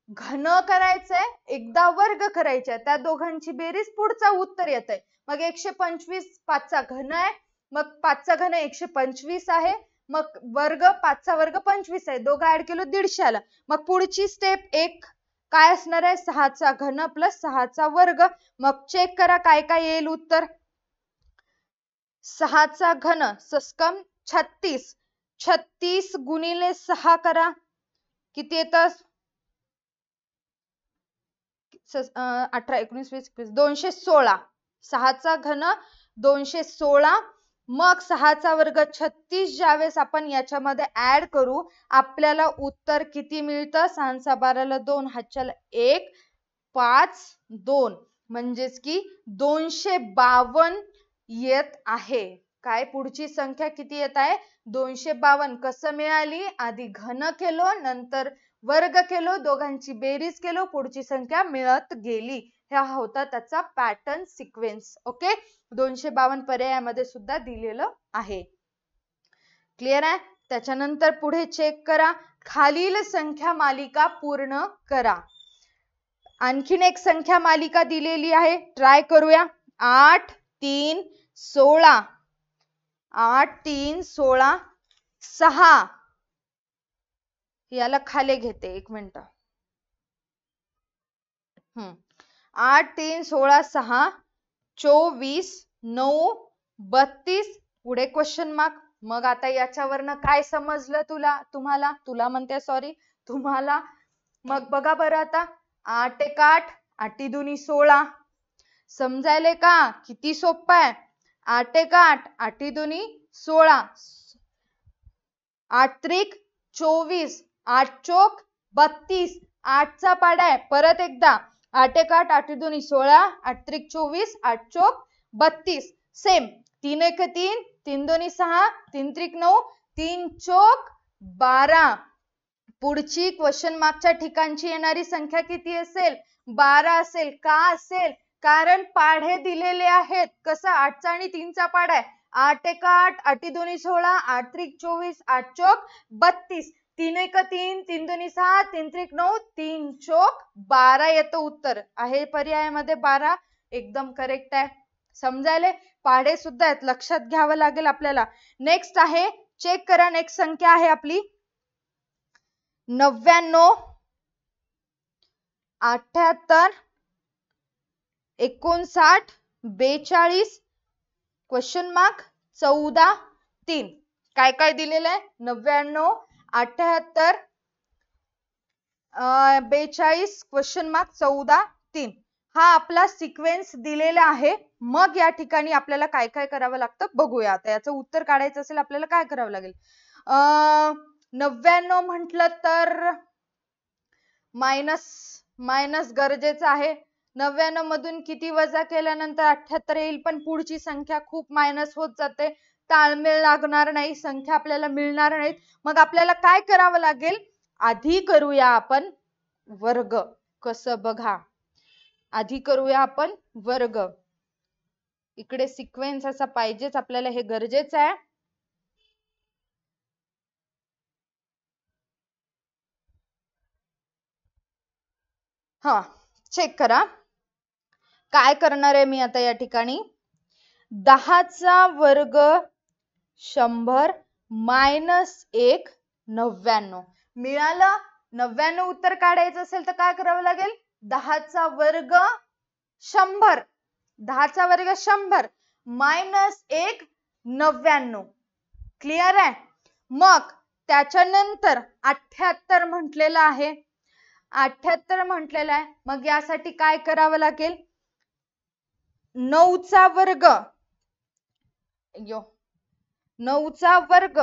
घन करायचंय, एकदा वर्ग करायचंय, त्या दोघांची बेरीज पुढचा उत्तर येतंय. मग 125 5 चा घन आहे, मग 5 चा घन 125 आहे, मग वर्ग 5 चा वर्ग 25 आहे, दोघं ऍड केलं 150 आला. मग पुढची स्टेप एक काय असणार आहे? 6 चा घन प्लस 6 चा वर्ग. मग चेक करा काय काय येईल उत्तर. 6 चा घन सस्कम 36, 36 गुणिले 6 करा, किती येतं? 18 19 20 21 216. 6 चा घन 216, मग 6 चा वर्ग 36. ज्यावेळेस आपण याच्यामध्ये ऍड करू, आपल्याला उत्तर किती मिळतं? 6 12 2 हातच्याला 1 5 2, म्हणजेच की 252 येत आहे. काय पुढची संख्या किती येत आहे? 252. कसं मिळाली? आधी घन केलो, नंतर वर्ग केलो, दोघांची बेरीज केलो, पुढची संख्या मिळत गेली. हा होता त्याचा पॅटर्न सिक्वेन्स. ओके, 252 पर्यायामध्ये सुद्धा दिलेलं आहे. क्लिअर आहे? त्याच्यानंतर पुढे चेक करा, खालील संख्या मालिका पूर्ण करा. आणखीन एक संख्या मालिका दिलेली आहे, ट्राय करूया. 8 3 16, 8 3 16 6, याला खाली घेते एक मिनिट. 8 3 16 6 24 9 32, पुढे क्वेश्चन मार्क. मग आता याच्यावरनं काय समजलं तुम्हाला म्हणते सॉरी तुम्हाला. मग बघा बरं आता, 8 1 8, 8 2 16. समजायले का? किती सोपं आहे. 8 1 8, 8 2 16, 8 त्रिक 24, 8 चोक 32, 8 चा पाडा आहे. परत एकदा 8 1 8, 8 2 16, 8 त्रिक 24, 8 चोक 32. सेम 3 1 3, 3 2 6, 3 त्रिक 9, 3 चोक 12. पुढची क्वेश्चन मार्कच्या ठिकाणची येणारी संख्या किती असेल? 12 असेल. का असेल? कारण पाढे दिलेले आहेत. कसं? 8 चा आणि 3 चा पाढा आहे. 8 एक 8, 8 दोन्ही 16, 8 त्रिक 24, 8 चौक 32, 3 एक 3, 3 दोन्ही 6, 3 त्रिक 9, 3 चौक 12 येतं उत्तर. आहे पर्यायामध्ये 12. एकदम करेक्ट आहे. समजायले? पाढे सुद्धा आहेत, लक्षात घ्यावं लागेल आपल्याला. नेक्स्ट आहे, चेक करा. नेक्स्ट संख्या आहे आपली 99, 78, 59, 42, क्वेश्चन मार्क 14, 3. काय काय दिलेलं आहे? 99, 78, 42, क्वेश्चन मार्क 14, 3. हा आपला सिक्वेन्स दिलेला आहे. मग या ठिकाणी आपल्याला काय काय करावं लागतं बघूया. आता याचं उत्तर काढायचं असेल आपल्याला काय करावं लागेल? 99 म्हटलं तर मायनस गरजेचं आहे. 99 मधून किती वजा केल्यानंतर 78 येईल, पण पुढची संख्या खूप मायनस होत जाते. ताळमेळ लागणार नाही, संख्या आपल्याला मिळणार नाहीत. मग आपल्याला काय करावं लागेल? आधी करूया आपण वर्ग. कसं बघा, आधी करूया आपण वर्ग. इकडे सिक्वेन्स असा पाहिजेच आपल्याला, हे गरजेचं आहे. हा, चेक करा काय करणार आहे मी आता या ठिकाणी. 10चा वर्ग 100 मायनस 1 99 मिळालं. 99 उत्तर काढायचं असेल तर काय करावं लागेल? 10चा वर्ग 100, 10चा वर्ग 100 मायनस 1 99. क्लिअर आहे? मग त्याच्यानंतर 78 म्हटलेलं आहे, 78 म्हटलेलं आहे. मग यासाठी काय करावं लागेल? 9चा वर्ग 9चा वर्ग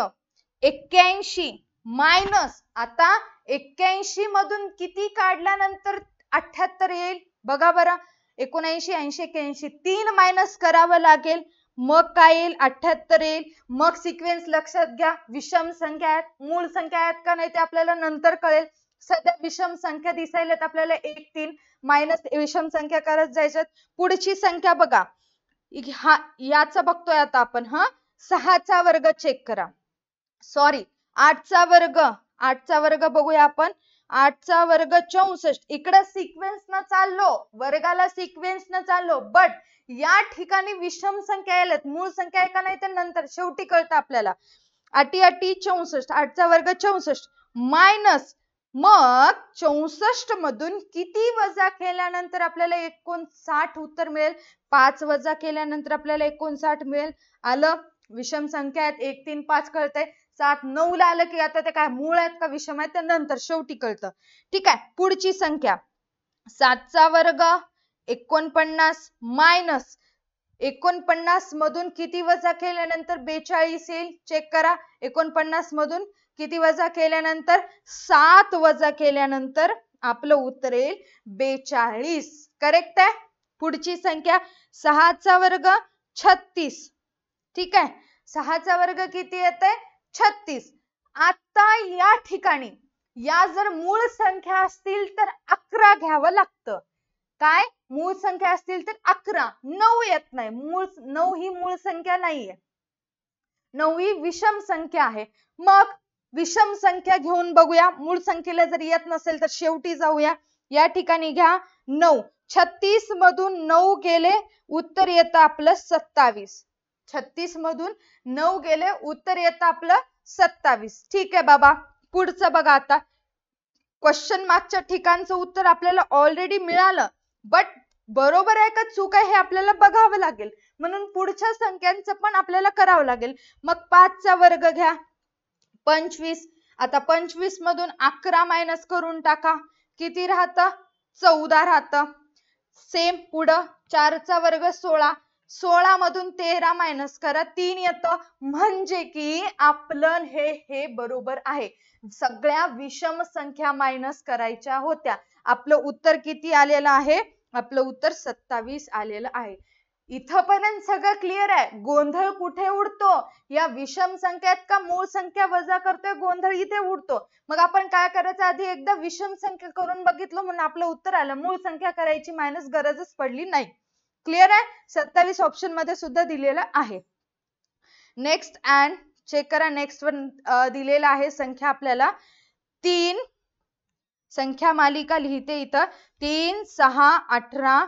81 मायनस, आता 81 मधून किती काढल्यानंतर 78 येईल बघा बरं. 79, 80, 81, 3 मायनस करावं लागेल. मग काय येईल? 78 येईल. मग सिक्वेन्स लक्षात घ्या. विषम संख्या आहेत, मूळ संख्या आहेत का नाही ते आपल्याला नंतर कळेल. सध्या विषम संख्या दिसायला आपल्याला 1, 3 मायनस विषम संख्या करत जायच्यात. पुढची संख्या बघा, हा याचा बघतोय आता आपण. 6चा वर्ग चेक करा. सॉरी, 8चा वर्ग. 8चा वर्ग बघूया आपण. 8चा वर्ग 64. इकडे सिक्वेन्स न चाललो, वर्गाला सिक्वेन्स न चाललो, बट या ठिकाणी विषम संख्या आल्यात. मूळ संख्या आहे का नाही ते नंतर शेवटी कळतं आपल्याला. 8 8 64, 8चा वर्ग 64 मायनस, मग 64 मधून किती वजा केल्यानंतर आपल्याला 59 उत्तर मिळेल? 5 वजा केल्यानंतर आपल्याला 59 मिळेल. आलं? विषम संख्या आहेत, 1 3 5 कळतंय. 7 9 ला आलं की आता ते काय मूळ आहेत का विषम आहेत ते नंतर शेवटी कळतं. ठीक आहे, पुढची संख्या 7चा वर्ग 49 मायनस 49 मधून किती वजा केल्यानंतर 42 येईल? चेक करा. 49 मधून किती वजा केल्यानंतर 7 वजा केल्यानंतर आपलं उत्तर येईल 42. करेक्ट आहे. पुढची संख्या 6चा वर्ग 36. ठीक आहे, 6चा वर्ग किती येते? 36. आता या ठिकाणी या जर मूळ संख्या असतील तर 11 घ्यावं लागतं. काय? मूळ संख्या असतील तर 11. 9 येत नाही. 9 ही मूळ संख्या नाहीये. 9 ही विषम संख्या आहे. मग विषम संख्या घेऊन बघूया. मूळ संख्येला जर येत नसेल तर शेवटी जाऊया. या ठिकाणी घ्या 9. 36 मधून 9 गेले, उत्तर येतं आपलं 27. 36 मधून 9 गेले, उत्तर येतं आपलं 27. ठीक आहे बाबा. पुढचं बघा आता. क्वेश्चन मार्कच्या ठिकाणचं उत्तर आपल्याला ऑलरेडी मिळालं, बट बरोबर आहे का चूक आहे हे आपल्याला बघावं लागेल. म्हणून पुढच्या संख्यांचं पण आपल्याला करावं लागेल. मग 5चा वर्ग घ्या 25. आता 25 मधून 11 मायनस करून टाका. किती राहतं? 14 राहतं. सेम पुढं 4चा वर्ग 16. 16 मधून 13 मायनस करा, 3 येतं. म्हणजे की आपलं हे बरोबर आहे. सगळ्या विषम संख्या मायनस करायच्या होत्या. आपलं उत्तर किती आलेलं आहे? आपलं उत्तर 27 आलेलं आहे. इथपर्यंत सगळं क्लिअर आहे. गोंधळ कुठे उडतो? या विषम संख्यात का मूळ संख्या वजा करतोय, गोंधळ इथे उडतो. मग आपण काय करायचं? आधी एकदा विषम संख्या करून बघितलं म्हणून आपलं उत्तर आलं. मूळ संख्या करायची मायनस गरजच पडली नाही. क्लिअर आहे? 27 ऑप्शन मध्ये सुद्धा दिलेलं आहे. नेक्स्ट अँड चेक करा, नेक्स्ट वन दिलेला आहे संख्या आपल्याला 3, संख्या मालिका लिहिते इथं 3, 6, 18,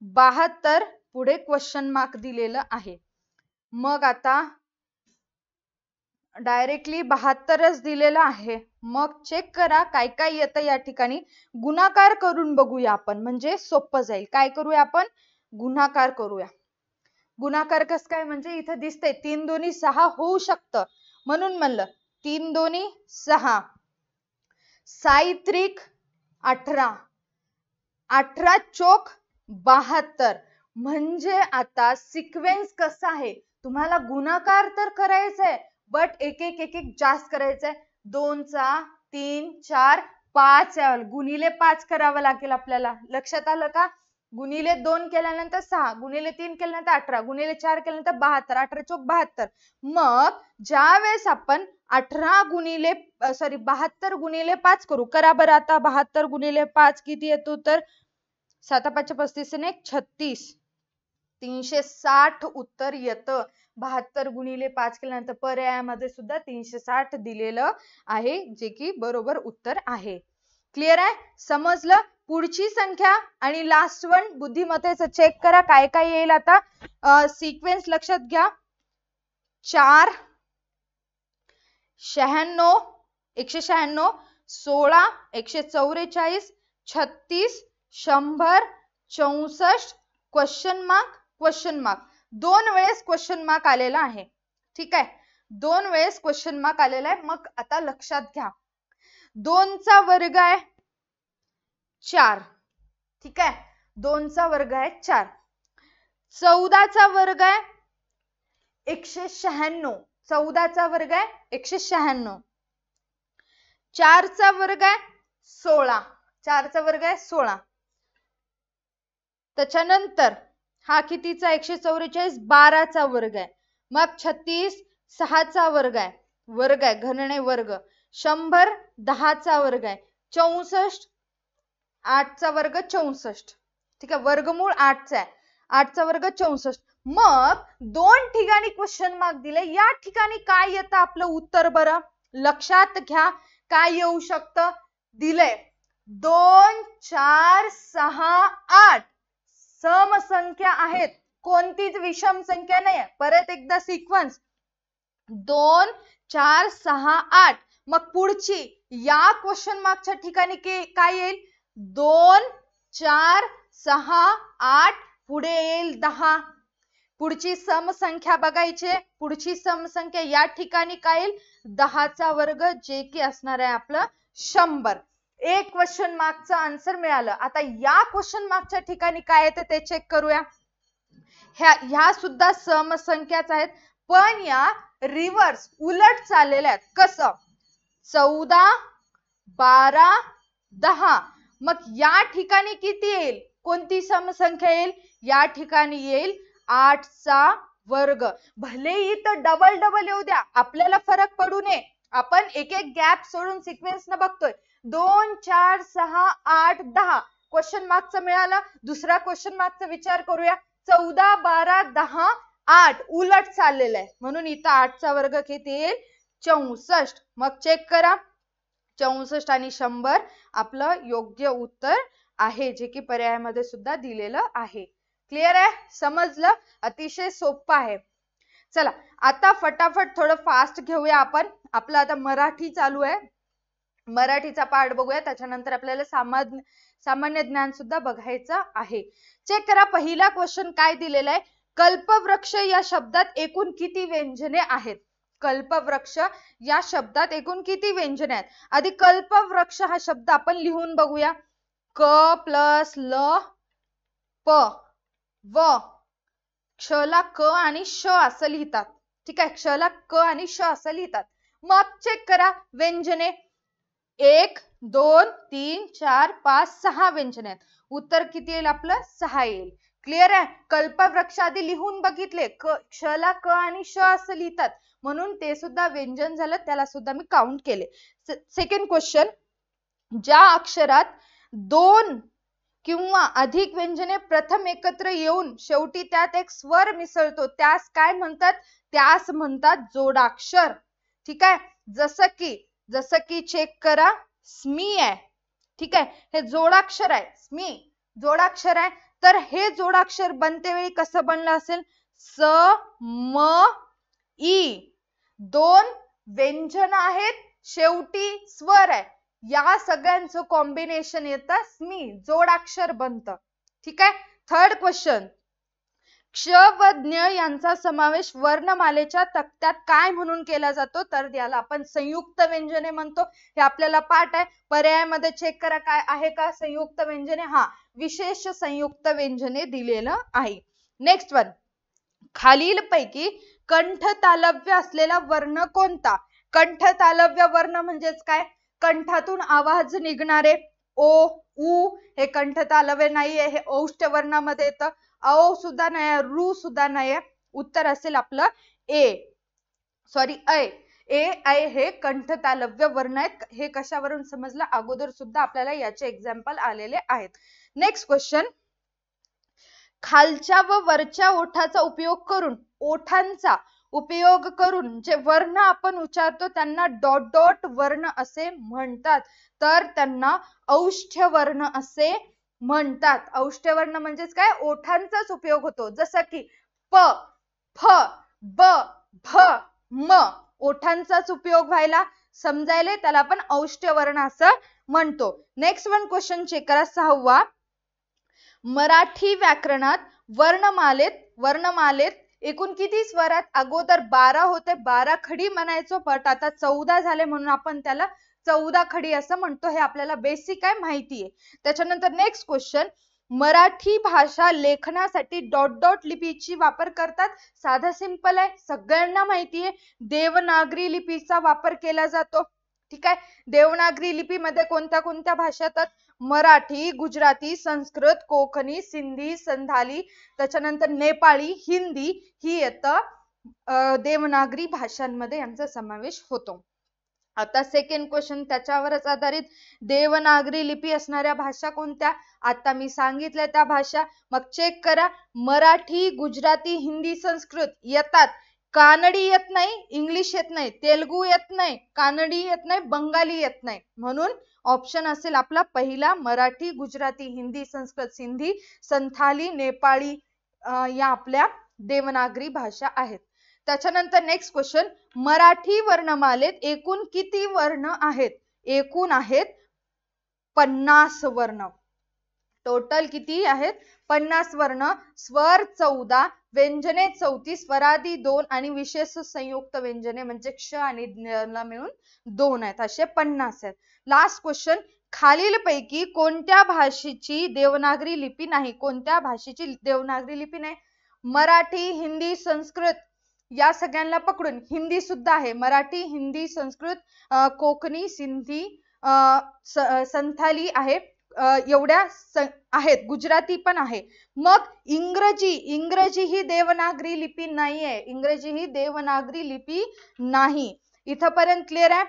72, पुढे क्वेश्चन मार्क दिलेलं आहे. मग आता डायरेक्टली 72च दिलेलं आहे. मग चेक करा काय काय येतं या ठिकाणी. गुणाकार करून बघूया आपण, म्हणजे सोपं जाईल. काय करूया आपण, गुणाकार करूया. गुणाकार कस काय, म्हणजे इथं दिसतंय 3 दोन्ही 6 होऊ शकतं, म्हणून म्हणलं 3 दोन्ही 6, 6 18, 18 चोक 72. म्हणजे आता सिक्वेन्स कसा आहे, तुम्हाला गुणाकार तर करायचा आहे, बट एक एक जास्त करायचंय. 2 चा 3, 4, 5 गुणिले 5 करावं लागेल आपल्याला. लक्षात आलं का? गुणिले 2 केल्यानंतर 6, गुणिले 3 केल्यानंतर 18, गुणिले 4 केल्यानंतर 72, 18 चोक 72. मग ज्या वेळेस आपण 72 गुणिले 5 करू, करा बरं आता. 72 गुणिले 5 किती येतो, तर 7 5 35 ने 36, 360 उत्तर येतं. 72 गुणिले 5 केल्यानंतर पर्यायामध्ये सुद्धा 360 दिलेलं आहे, जे की बरोबर उत्तर आहे. क्लिअर आहे, समजलं? पुढची संख्या आणि लास्ट वन बुद्धिमत्तेचं चेक करा काय काय येईल आता. सिक्वेन्स लक्षात घ्या. 4, 96, 196, 16, 144, 36, 100, 64, क्वेश्चन मार्क. 2 वेळेस क्वेश्चन मार्क आलेला आहे. ठीक आहे, 2 वेळेस क्वेश्चन मार्क आलेला आहे. मग आता लक्षात घ्या, 2 चा वर्ग आहे 4. ठीक आहे, 2 चा वर्ग आहे 4. 14 चा वर्ग आहे 196. 14 चा वर्ग आहे 196. 4 चा वर्ग आहे 16. 4 चा वर्ग आहे 16. त्याच्यानंतर हा कितीचा 144, 12 चा वर्ग आहे. मग 36, 6 चा वर्ग आहे, घन वर्ग. 100, 10 चा वर्ग आहे. 64, 8 चा वर्ग 64. ठीक आहे, वर्गमूळ 8 चा आहे. 8 चा वर्ग 64. मग 2 ठिकाणी क्वेश्चन मार्क दिले, या ठिकाणी काय येतं आपलं उत्तर बरं? लक्षात घ्या काय येऊ शकतं. दिलंय 2, 4, 6, 8 समसंख्या आहेत, कोणतीच विषम संख्या नाही. परत एकदा सिक्वेन्स 2, 4, 6, 8. मग पुढची या क्वेश्चन मार्कच्या ठिकाणी काय येईल? 2, 4, 6, 8, पुढे येईल 10. पुढची समसंख्या बघायची. पुढची समसंख्या या ठिकाणी काय येईल? 10 चा वर्ग, जे की असणार आहे आपलं 100. एक क्वेश्चन मार्कचा आन्सर मिळालं. आता या क्वेश्चन मार्कच्या ठिकाणी काय येतं ते चेक करूया. ह्या सुद्धा समसंख्याच आहेत, पण या रिव्हर्स उलट चाललेल्या आहेत. कसं? 14, 12, 10. मग या ठिकाणी किती येईल? कोणती समसंख्या येईल? या ठिकाणी येईल 8 चा वर्ग. भले इथं डबल येऊ द्या, आपल्याला फरक पडू नये. आपण एक गॅप सोडून सिक्वेन्स न बघतोय. 2, 4, 6, 8, 10 क्वेश्चन मार्कचं मिळालं. दुसरा क्वेश्चन मार्कचा विचार करूया. 14, 12, 10, 8 उलट चाललेलं आहे, म्हणून इथं 8 चा वर्ग किती येईल? 64. मग चेक करा, 64 आणि 100 आपलं योग्य उत्तर आहे, जे की पर्यायामध्ये सुद्धा दिलेलं आहे. क्लिअर आहे, समजलं? अतिशय सोपं आहे. चला आता फटाफट थोडं फास्ट घेऊया आपण. आपलं आता मराठी चालू आहे, मराठीचा पार्ट बघूया. त्याच्यानंतर आपल्याला सामान्य ज्ञान सुद्धा बघायचं आहे. चेक करा, पहिला क्वेश्चन काय दिलेला आहे. कल्पवृक्ष या शब्दात एकूण किती व्यंजने आहेत? कल्पवृक्ष या शब्दात एकूण किती व्यंजने आहेत? आधी कल्पवृक्ष हा शब्द आपण लिहून बघूया. क प्लस ल प व, क्षला क आणि श असं लिहितात. ठीक आहे, क्षला क आणि श असं लिहितात. मग चेक करा व्यंजने. 1, 2, 3, 4, 5, 6 व्यंजने आहेत. उत्तर किती येईल आपलं? 6 येईल. क्लिअर आहे? कल्पवृक्ष आधी लिहून बघितले, क्षला क आणि श असं लिहितात, म्हणून ते सुद्धा व्यंजन झालं, त्याला सुद्धा मी काउंट केले. सेकंड क्वेश्चन, ज्या अक्षरात 2 किंवा अधिक व्यंजने प्रथम एकत्र येऊन शेवटी त्यात एक स्वर मिसळतो त्यास काय म्हणतात? त्यास म्हणतात जोडाक्षर. ठीक आहे, जसं की चेक करा, स्मी आहे. ठीक आहे, हे जोडाक्षर आहे. स्मी जोडाक्षर आहे. तर हे जोडाक्षर बनते वेळी कसं बनलं असेल? स म ई, दोन व्यंजन आहेत, शेवटी स्वर आहे, या सगळ्यांचं कॉम्बिनेशन येतं स्मी, जोडाक्षर बनतं. ठीक आहे. थर्ड क्वेश्चन, क्ष व ज्ञ यांचा समावेश वर्णमालेच्या तक्त्यात काय म्हणून केला जातो? तर याला आपण संयुक्त व्यंजने म्हणतो. हे आपल्याला पाठ आहे, पर्यायामध्ये चेक करा काय आहे का संयुक्त व्यंजने. हा, विशेष संयुक्त व्यंजने दिलेलं आहे. नेक्स्ट वन, खालीलपैकी कंठ तालव्य असलेला वर्ण कोणता? कंठ तालव्य वर्ण म्हणजेच काय? कंठातून आवाज निघणारे. ओ, उ हे कंठ तालव्य नाहीये, हे औष्ठ वर्णामध्ये येतं. औ सुद्धा नाही, रू सुद्धा नाही. उत्तर असेल आपलं ए, सॉरी ऐ. ए ऐ हे कंठ तालव्य वर्ण आहेत. हे कशावरून समजलं? अगोदर सुद्धा आपल्याला याचे एक्झाम्पल आलेले आहेत. नेक्स्ट क्वेश्चन, खालच्या व वरच्या ओठाचा उपयोग करून, ओठांचा उपयोग करून जे वर्ण आपण उच्चारतो त्यांना डॉट डॉट वर्ण असे म्हणतात. तर त्यांना औष्ठ्य वर्ण असे म्हणतात. औष्ठ्य वर्ण म्हणजेच काय? ओठांचाच उपयोग होतो. जसं की प, फ, ब, भ, म, ओठांचाच उपयोग व्हायला समजायला त्याला आपण औष्ठ्य वर्ण असं म्हणतो. नेक्स्ट वन क्वेश्चन चेक करा, 6वा. मराठी व्याकरणात वर्णमालेत एकूण किती स्वर आहेत? अगोदर 12 होते, 12 खडी म्हणायचो, बट आता 14 झाले म्हणून आपण त्याला 14 खडी असं म्हणतो. हे आपल्याला बेसिक आहे, माहिती आहे. त्याच्यानंतर नेक्स्ट क्वेश्चन, मराठी भाषा लेखनासाठी डॉट डॉट लिपीची वापर करतात. साधा सिंपल आहे, सगळ्यांना माहिती आहे. देवनागरी लिपीचा वापर केला जातो. ठीक आहे, देवनागरी लिपीमध्ये कोणत्या कोणत्या भाषा येतात? मराठी, गुजराती, संस्कृत, कोकणी, सिंधी, संथाली, त्याच्यानंतर नेपाळी, हिंदी ही येतं देवनागरी भाषांमध्ये यांचा समावेश होतो. आता सेकंड क्वेश्चन त्याच्यावरच आधारित, देवनागरी लिपी असणाऱ्या भाषा कोणत्या? आता मी सांगितलं त्या भाषा. मग चेक करा, मराठी, गुजराती, हिंदी, संस्कृत येतात. कानडी येत नाही, इंग्लिश येत नाही, तेलुगू येत नाही, कानडी येत नाही, बंगाली येत नाही. म्हणून ऑप्शन असेल आपला पहिला, मराठी, गुजराती, हिंदी, संस्कृत, सिंधी, संथाली, नेपाळी या आपल्या देवनागरी भाषा आहेत. त्याच्यानंतर नेक्स्ट क्वेश्चन, मराठी वर्णमालेत एकूण किती वर्ण आहेत? एकूण आहेत 50 वर्ण. टोटल किती आहेत? 50 वर्ण. स्वर 14, व्यंजने 34, स्वरादी 2 आणि विशेष संयुक्त व्यंजने म्हणजे क्ष आणि ज्ञ मिळून 2 आहेत. असे 50 आहेत. लास्ट क्वेश्चन, खालीलपैकी कोणत्या भाषेची देवनागरी लिपी नाही? कोणत्या भाषेची देवनागरी लिपी नाही? मराठी, हिंदी, संस्कृत या सगळ्यांना पकडून हिंदी सुद्धा आहे. मराठी, हिंदी, संस्कृत, कोकणी, सिंधी, संथाली आहे, एवढ्या आहेत. गुजराती पण आहे. मग इंग्रजी ही देवनागरी लिपी नाहीये. इंग्रजी ही देवनागरी लिपी नाही. इथपर्यंत क्लिअर आहे?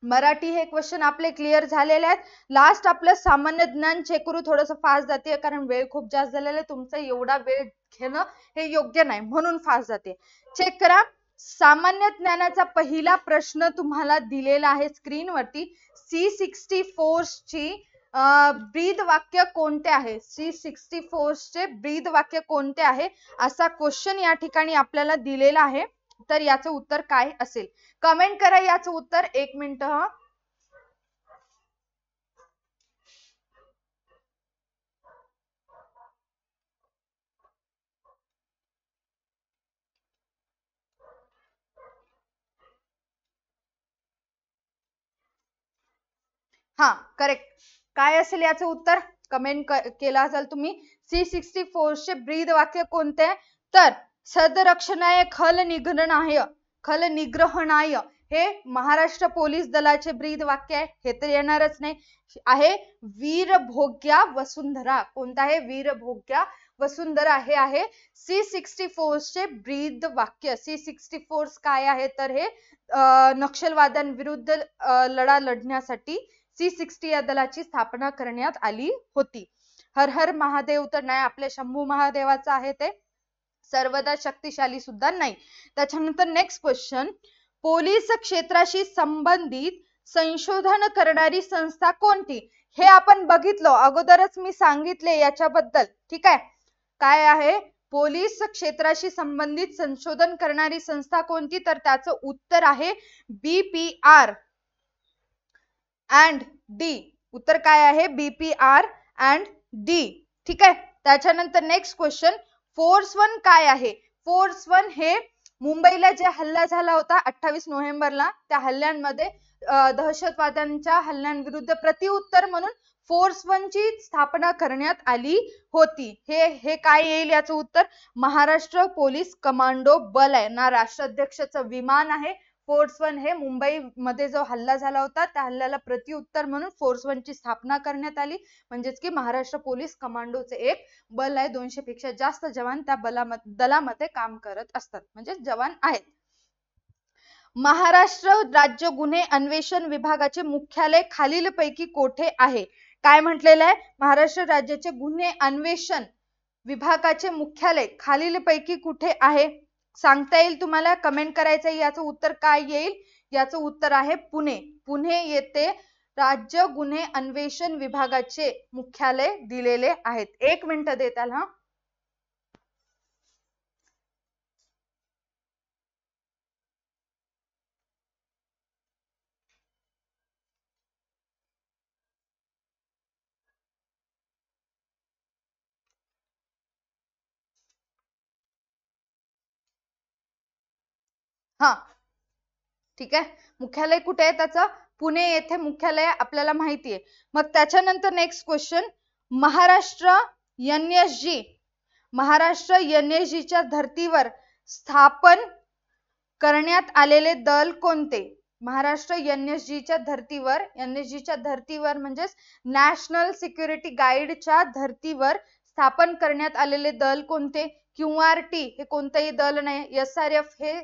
मराठी हे क्वेश्चन आपले क्लिअर झालेले आहेत. लास्ट आपलं सामान्य ज्ञान चेक करू. थोडंसं फास्ट जाते कारण वेळ खूप जास्त झालेला आहे. तुमचा एवढा वेळ घेणं हे योग्य नाही म्हणून फास्ट जाते. चेक करा, सामान्य ज्ञानाचा पहिला प्रश्न तुम्हाला दिलेला आहे स्क्रीनवरती. C64 ची ब्रीद वाक्य कोणते आहे? C64 चे ब्रीद वाक्य कोणते आहे असा क्वेश्चन या ठिकाणी आपल्याला दिलेला आहे. तर याचं उत्तर काय असेल? कमेंट करा याचं उत्तर. 1 मिनिट. हा, करेक्ट. काय असेल याचं उत्तर? कमेंट केला असेल तुम्ही. C64 चे ब्रीद वाक्य कोणते? तर सदरक्षणाय खल निग्रहणाय हे महाराष्ट्र पोलीस दलाचे ब्रीद वाक्य आहे. हे तर येणारच नाही. आहे वीरभोग्या वसुंधरा. कोणता आहे? वीरभोग्या वसुंधरा हे आहे C64 चे ब्रीद वाक्य. C64 काय आहे? तर हे नक्षलवाद्यांविरुद्ध लढा लढण्यासाठी C60 या दलाची स्थापना करण्यात आली होती. हर हर महादेव तर नाही, आपल्या शंभू महादेवाचं आहे ते, सर्वदा शक्तिशाली सुद्धा नाही. त्याच्यानंतर नेक्स्ट क्वेश्चन, पोलीस क्षेत्राशी संबंधित संशोधन करणारी संस्था कोणती? हे आपण बघितलं अगोदरच, मी सांगितले याच्याबद्दल. ठीक आहे, काय आहे पोलीस क्षेत्राशी संबंधित संशोधन करणारी संस्था कोणती? तर त्याचं उत्तर आहे BPR अँड डी. उत्तर काय आहे? BPR and D. ठीक आहे. त्याच्यानंतर नेक्स्ट क्वेश्चन, फोर्स 1 काय आहे? फोर्स 1 हे मुंबईला जे हल्ला झाला होता 28 नोव्हेंबरला, त्या हल्ल्यांमध्ये दहशतवाद्यांच्या हल्ल्यांविरुद्ध प्रतिउत्तर म्हणून फोर्स 1 ची स्थापना करण्यात आली होती. हे काय येईल याचं उत्तर? महाराष्ट्र पोलीस कमांडो बल आहे ना, राष्ट्राध्यक्षाचं विमान आहे. फोर्स 1 हे मुंबईमध्ये जो हल्ला झाला होता त्या हल्ल्याला प्रतिउत्तर म्हणून फोर्स 1 ची स्थापना करण्यात आली. म्हणजेच की महाराष्ट्र पोलीस कमांडोचे एक बल आहे, 200 पेक्षा जास्त जवान त्या दलामध्ये काम करत असतात, म्हणजे जवान आहेत. महाराष्ट्र राज्य गुन्हे अन्वेषण विभागाचे मुख्यालय खालीलपैकी कोठे आहे? काय म्हटलेलं आहे? महाराष्ट्र राज्याचे गुन्हे अन्वेषण विभागाचे मुख्यालय खालीलपैकी कुठे आहे? सांगता येईल तुम्हाला? कमेंट करायचं आहे. याचं उत्तर काय येईल? याचं उत्तर आहे पुणे. पुणे येथे राज्य गुन्हे अन्वेषण विभागाचे मुख्यालय दिलेले आहेत. 1 मिनिट दे त्याला. हा, ठीक आहे. मुख्यालय कुठे आहे त्याचं? पुणे येथे मुख्यालय आपल्याला माहिती आहे. मग त्याच्यानंतर next question, Maharashtra NSG, Maharashtra NSG च्या धर्तीवर स्थापन करण्यात आलेले दल कोणते? महाराष्ट्र NSG च्या धर्तीवर, NSG च्या धर्तीवर म्हणजेच नॅशनल सिक्युरिटी गाईडच्या धर्तीवर स्थापन करण्यात आलेले दल कोणते? QRT हे कोणतेही दल नाही. SRF हे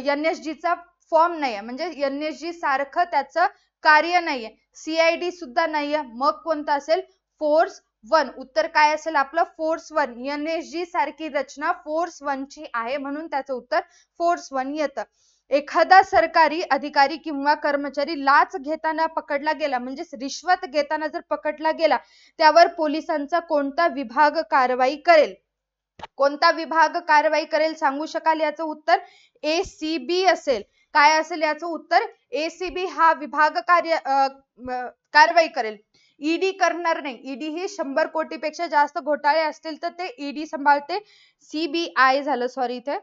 NSG चा फॉर्म नाहीये, म्हणजे NSG सारखं त्याचं कार्य नाहीये. CID सुद्धा नाहीये. मग कोणतं असेल? फोर्स 1. उत्तर काय असेल आपलं? फोर्स 1. NSG सारखी रचना फोर्स 1 ची आहे, म्हणून त्याचं उत्तर फोर्स 1 येतं. एखादा सरकारी अधिकारी किंवा कर्मचारी लाच घेताना पकडला गेला, म्हणजेच रिश्वत घेताना जर पकडला गेला, त्यावर पोलिसांचा कोणता विभाग कारवाई करेल? कोणता विभाग कारवाई करेल सांगू शकाल? याचं उत्तर ACB असेल. काय असेल याचं उत्तर? ACB हा विभाग कारवाई करेल. ED करणार नाही. ED ही 100 कोटीपेक्षा जास्त घोटाळे असतील तर ते ED सांभाळते. CBI झालं, सॉरी, इथे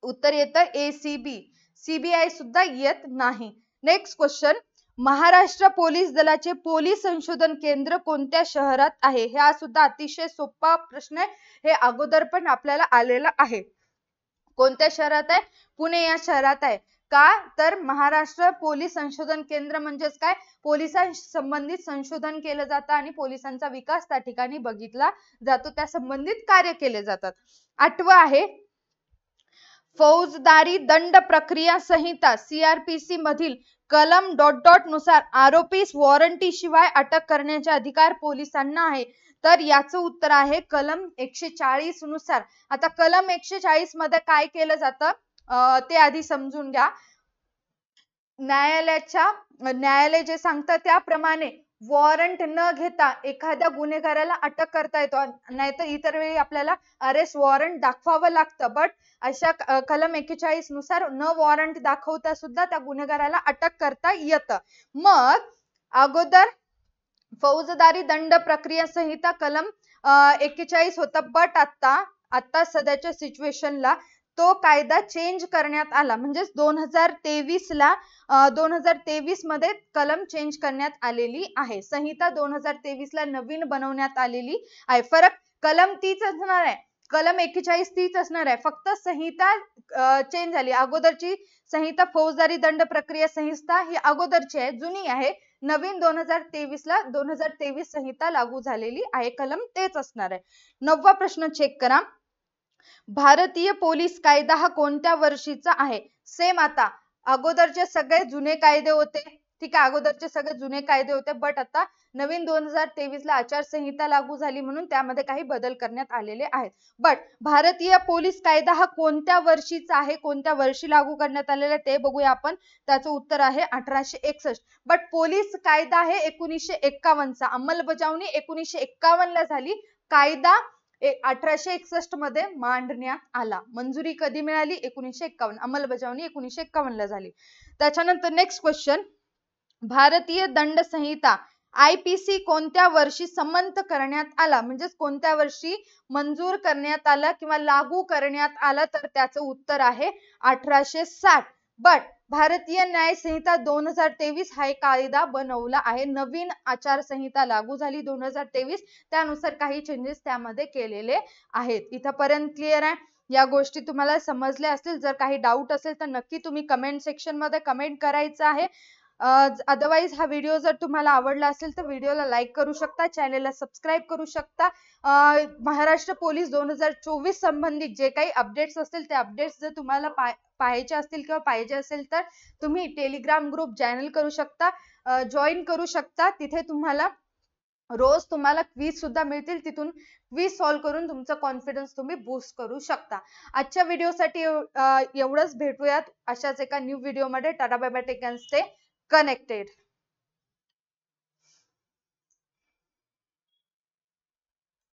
उत्तर येतं ACB. CBI सुद्धा येत नाही. नेक्स्ट क्वेश्चन, महाराष्ट्र पोलीस दलाचे पोलीस संशोधन केंद्र कोणत्या शहरात आहे? हा सुद्धा अतिशय सोपा प्रश्न आहे. हे अगोदर पण आपल्याला आलेला आहे. कोणत्या शहरात आहे? पुणे या शहरात आहे. का? तर महाराष्ट्र पोलीस संशोधन केंद्र म्हणजेच काय? पोलिसांसंबंधित संशोधन केलं जातं आणि पोलिसांचा विकास त्या ठिकाणी बघितला जातो, त्या संबंधित कार्य केले जातात. 8वं आहे फौजदारी दंड प्रक्रिया संहिता CRPC मधील कलम ... नुसार आरोपीस वॉरंटी शिवाय अटक करण्याचे अधिकार पोलिसांना आहे. तर याचं उत्तर आहे कलम 140 नुसार. आता कलम 140 मध्ये काय केलं जातं ते आधी समजून घ्या. न्यायालय जे सांगतं त्याप्रमाणे वॉरंट न घेता एखाद्या गुन्हेगाराला अटक करता येतो, नाहीतर इतर वेळी आपल्याला अरेस्ट वॉरंट दाखवावं लागतं. बट अशा कलम 41 नुसार न वॉरंट दाखवता सुद्धा त्या गुन्हेगाराला अटक करता येतं. मग अगोदर फौजदारी दंड प्रक्रिया संहिता कलम 41 होता, बट आता सध्याच्या सिच्युएशनला तो कायदा चेंज करण्यात आला. म्हणजेच 2023 मध्ये कलम चेंज करण्यात आलेली आहे. संहिता 2023 ला नवीन बनवण्यात आलेली आहे. फरक कलम तीच असणार आहे, कलम 41 तीच असणार आहे, फक्त संहिता चेंज झाली. अगोदरची संहिता फौजदारी दंड प्रक्रिया संहिता ही अगोदरची आहे, जुनी आहे. नवीन 2023 ला 2023 संहिता लागू झालेली आहे. कलम तेच असणार आहे. 9वा प्रश्न चेक करा. भारतीय पोलीस कायदा हा कोणत्या वर्षीचा आहे? सेम आता अगोदरचे सगळे जुने कायदे होते ठीक आहे, अगोदरचे सगळे जुने कायदे होते, बट आता नवीन 2023 ला आचारसंहिता लागू झाली म्हणून त्यामध्ये काही बदल करण्यात आलेले आहेत. बट भारतीय पोलीस कायदा हा कोणत्या वर्षीचा आहे, कोणत्या वर्षी लागू करण्यात आलेला आहे ते बघूया आपण. त्याचं उत्तर आहे 1861. बट पोलीस कायदा आहे 1951 चा, अंमलबजावणी 1951 ला झाली, कायदा 1861 मध्ये मांडण्यात आला. मंजुरी कधी मिळाली? 1951. अंमलबजावणी 1951 ला झाली. त्याच्यानंतर नेक्स्ट क्वेश्चन, भारतीय दंड संहिता IPC कोणत्या वर्षी संमत करण्यात आला, म्हणजेच कोणत्या वर्षी मंजूर करण्यात आला किंवा लागू करण्यात आला, तर त्याचं उत्तर आहे 1860. बट भारतीय न्याय संहिता 2023 हा एक कायदा बनवला आहे. नवीन आचारसंहिता लागू झाली 2023, त्यानुसार काही चेंजेस त्यामध्ये केलेले आहेत. इथपर्यंत क्लिअर आहे? या गोष्टी तुम्हाला समजल्या असतील. जर काही डाऊट असेल तर नक्की तुम्ही कमेंट सेक्शन मध्ये कमेंट करायचं आहे. अदरवाइज हा व्हिडिओ जर तुम्हाला आवडला असेल तर व्हिडिओला लाईक करू शकता, चॅनलला सबस्क्राईब करू शकता. महाराष्ट्र पोलीस 2024 संबंधित जे काही अपडेट्स असतील ते अपडेट्स जर तुम्हाला पाहायचे असतील किंवा पाहिजे असेल तर तुम्ही टेलिग्राम ग्रुप चॅनल करू शकता, जॉईन करू शकता. तिथे तुम्हाला रोज क्विज सुद्धा मिळतील, तिथून क्विज सॉल्व्ह करून तुमचा कॉन्फिडन्स तुम्ही बूस्ट करू शकता. आजच्या व्हिडिओसाठी एवढंच. भेटूयात अशाच एका न्यू व्हिडिओ मध्ये. Tata bye bye, take care, stay connected.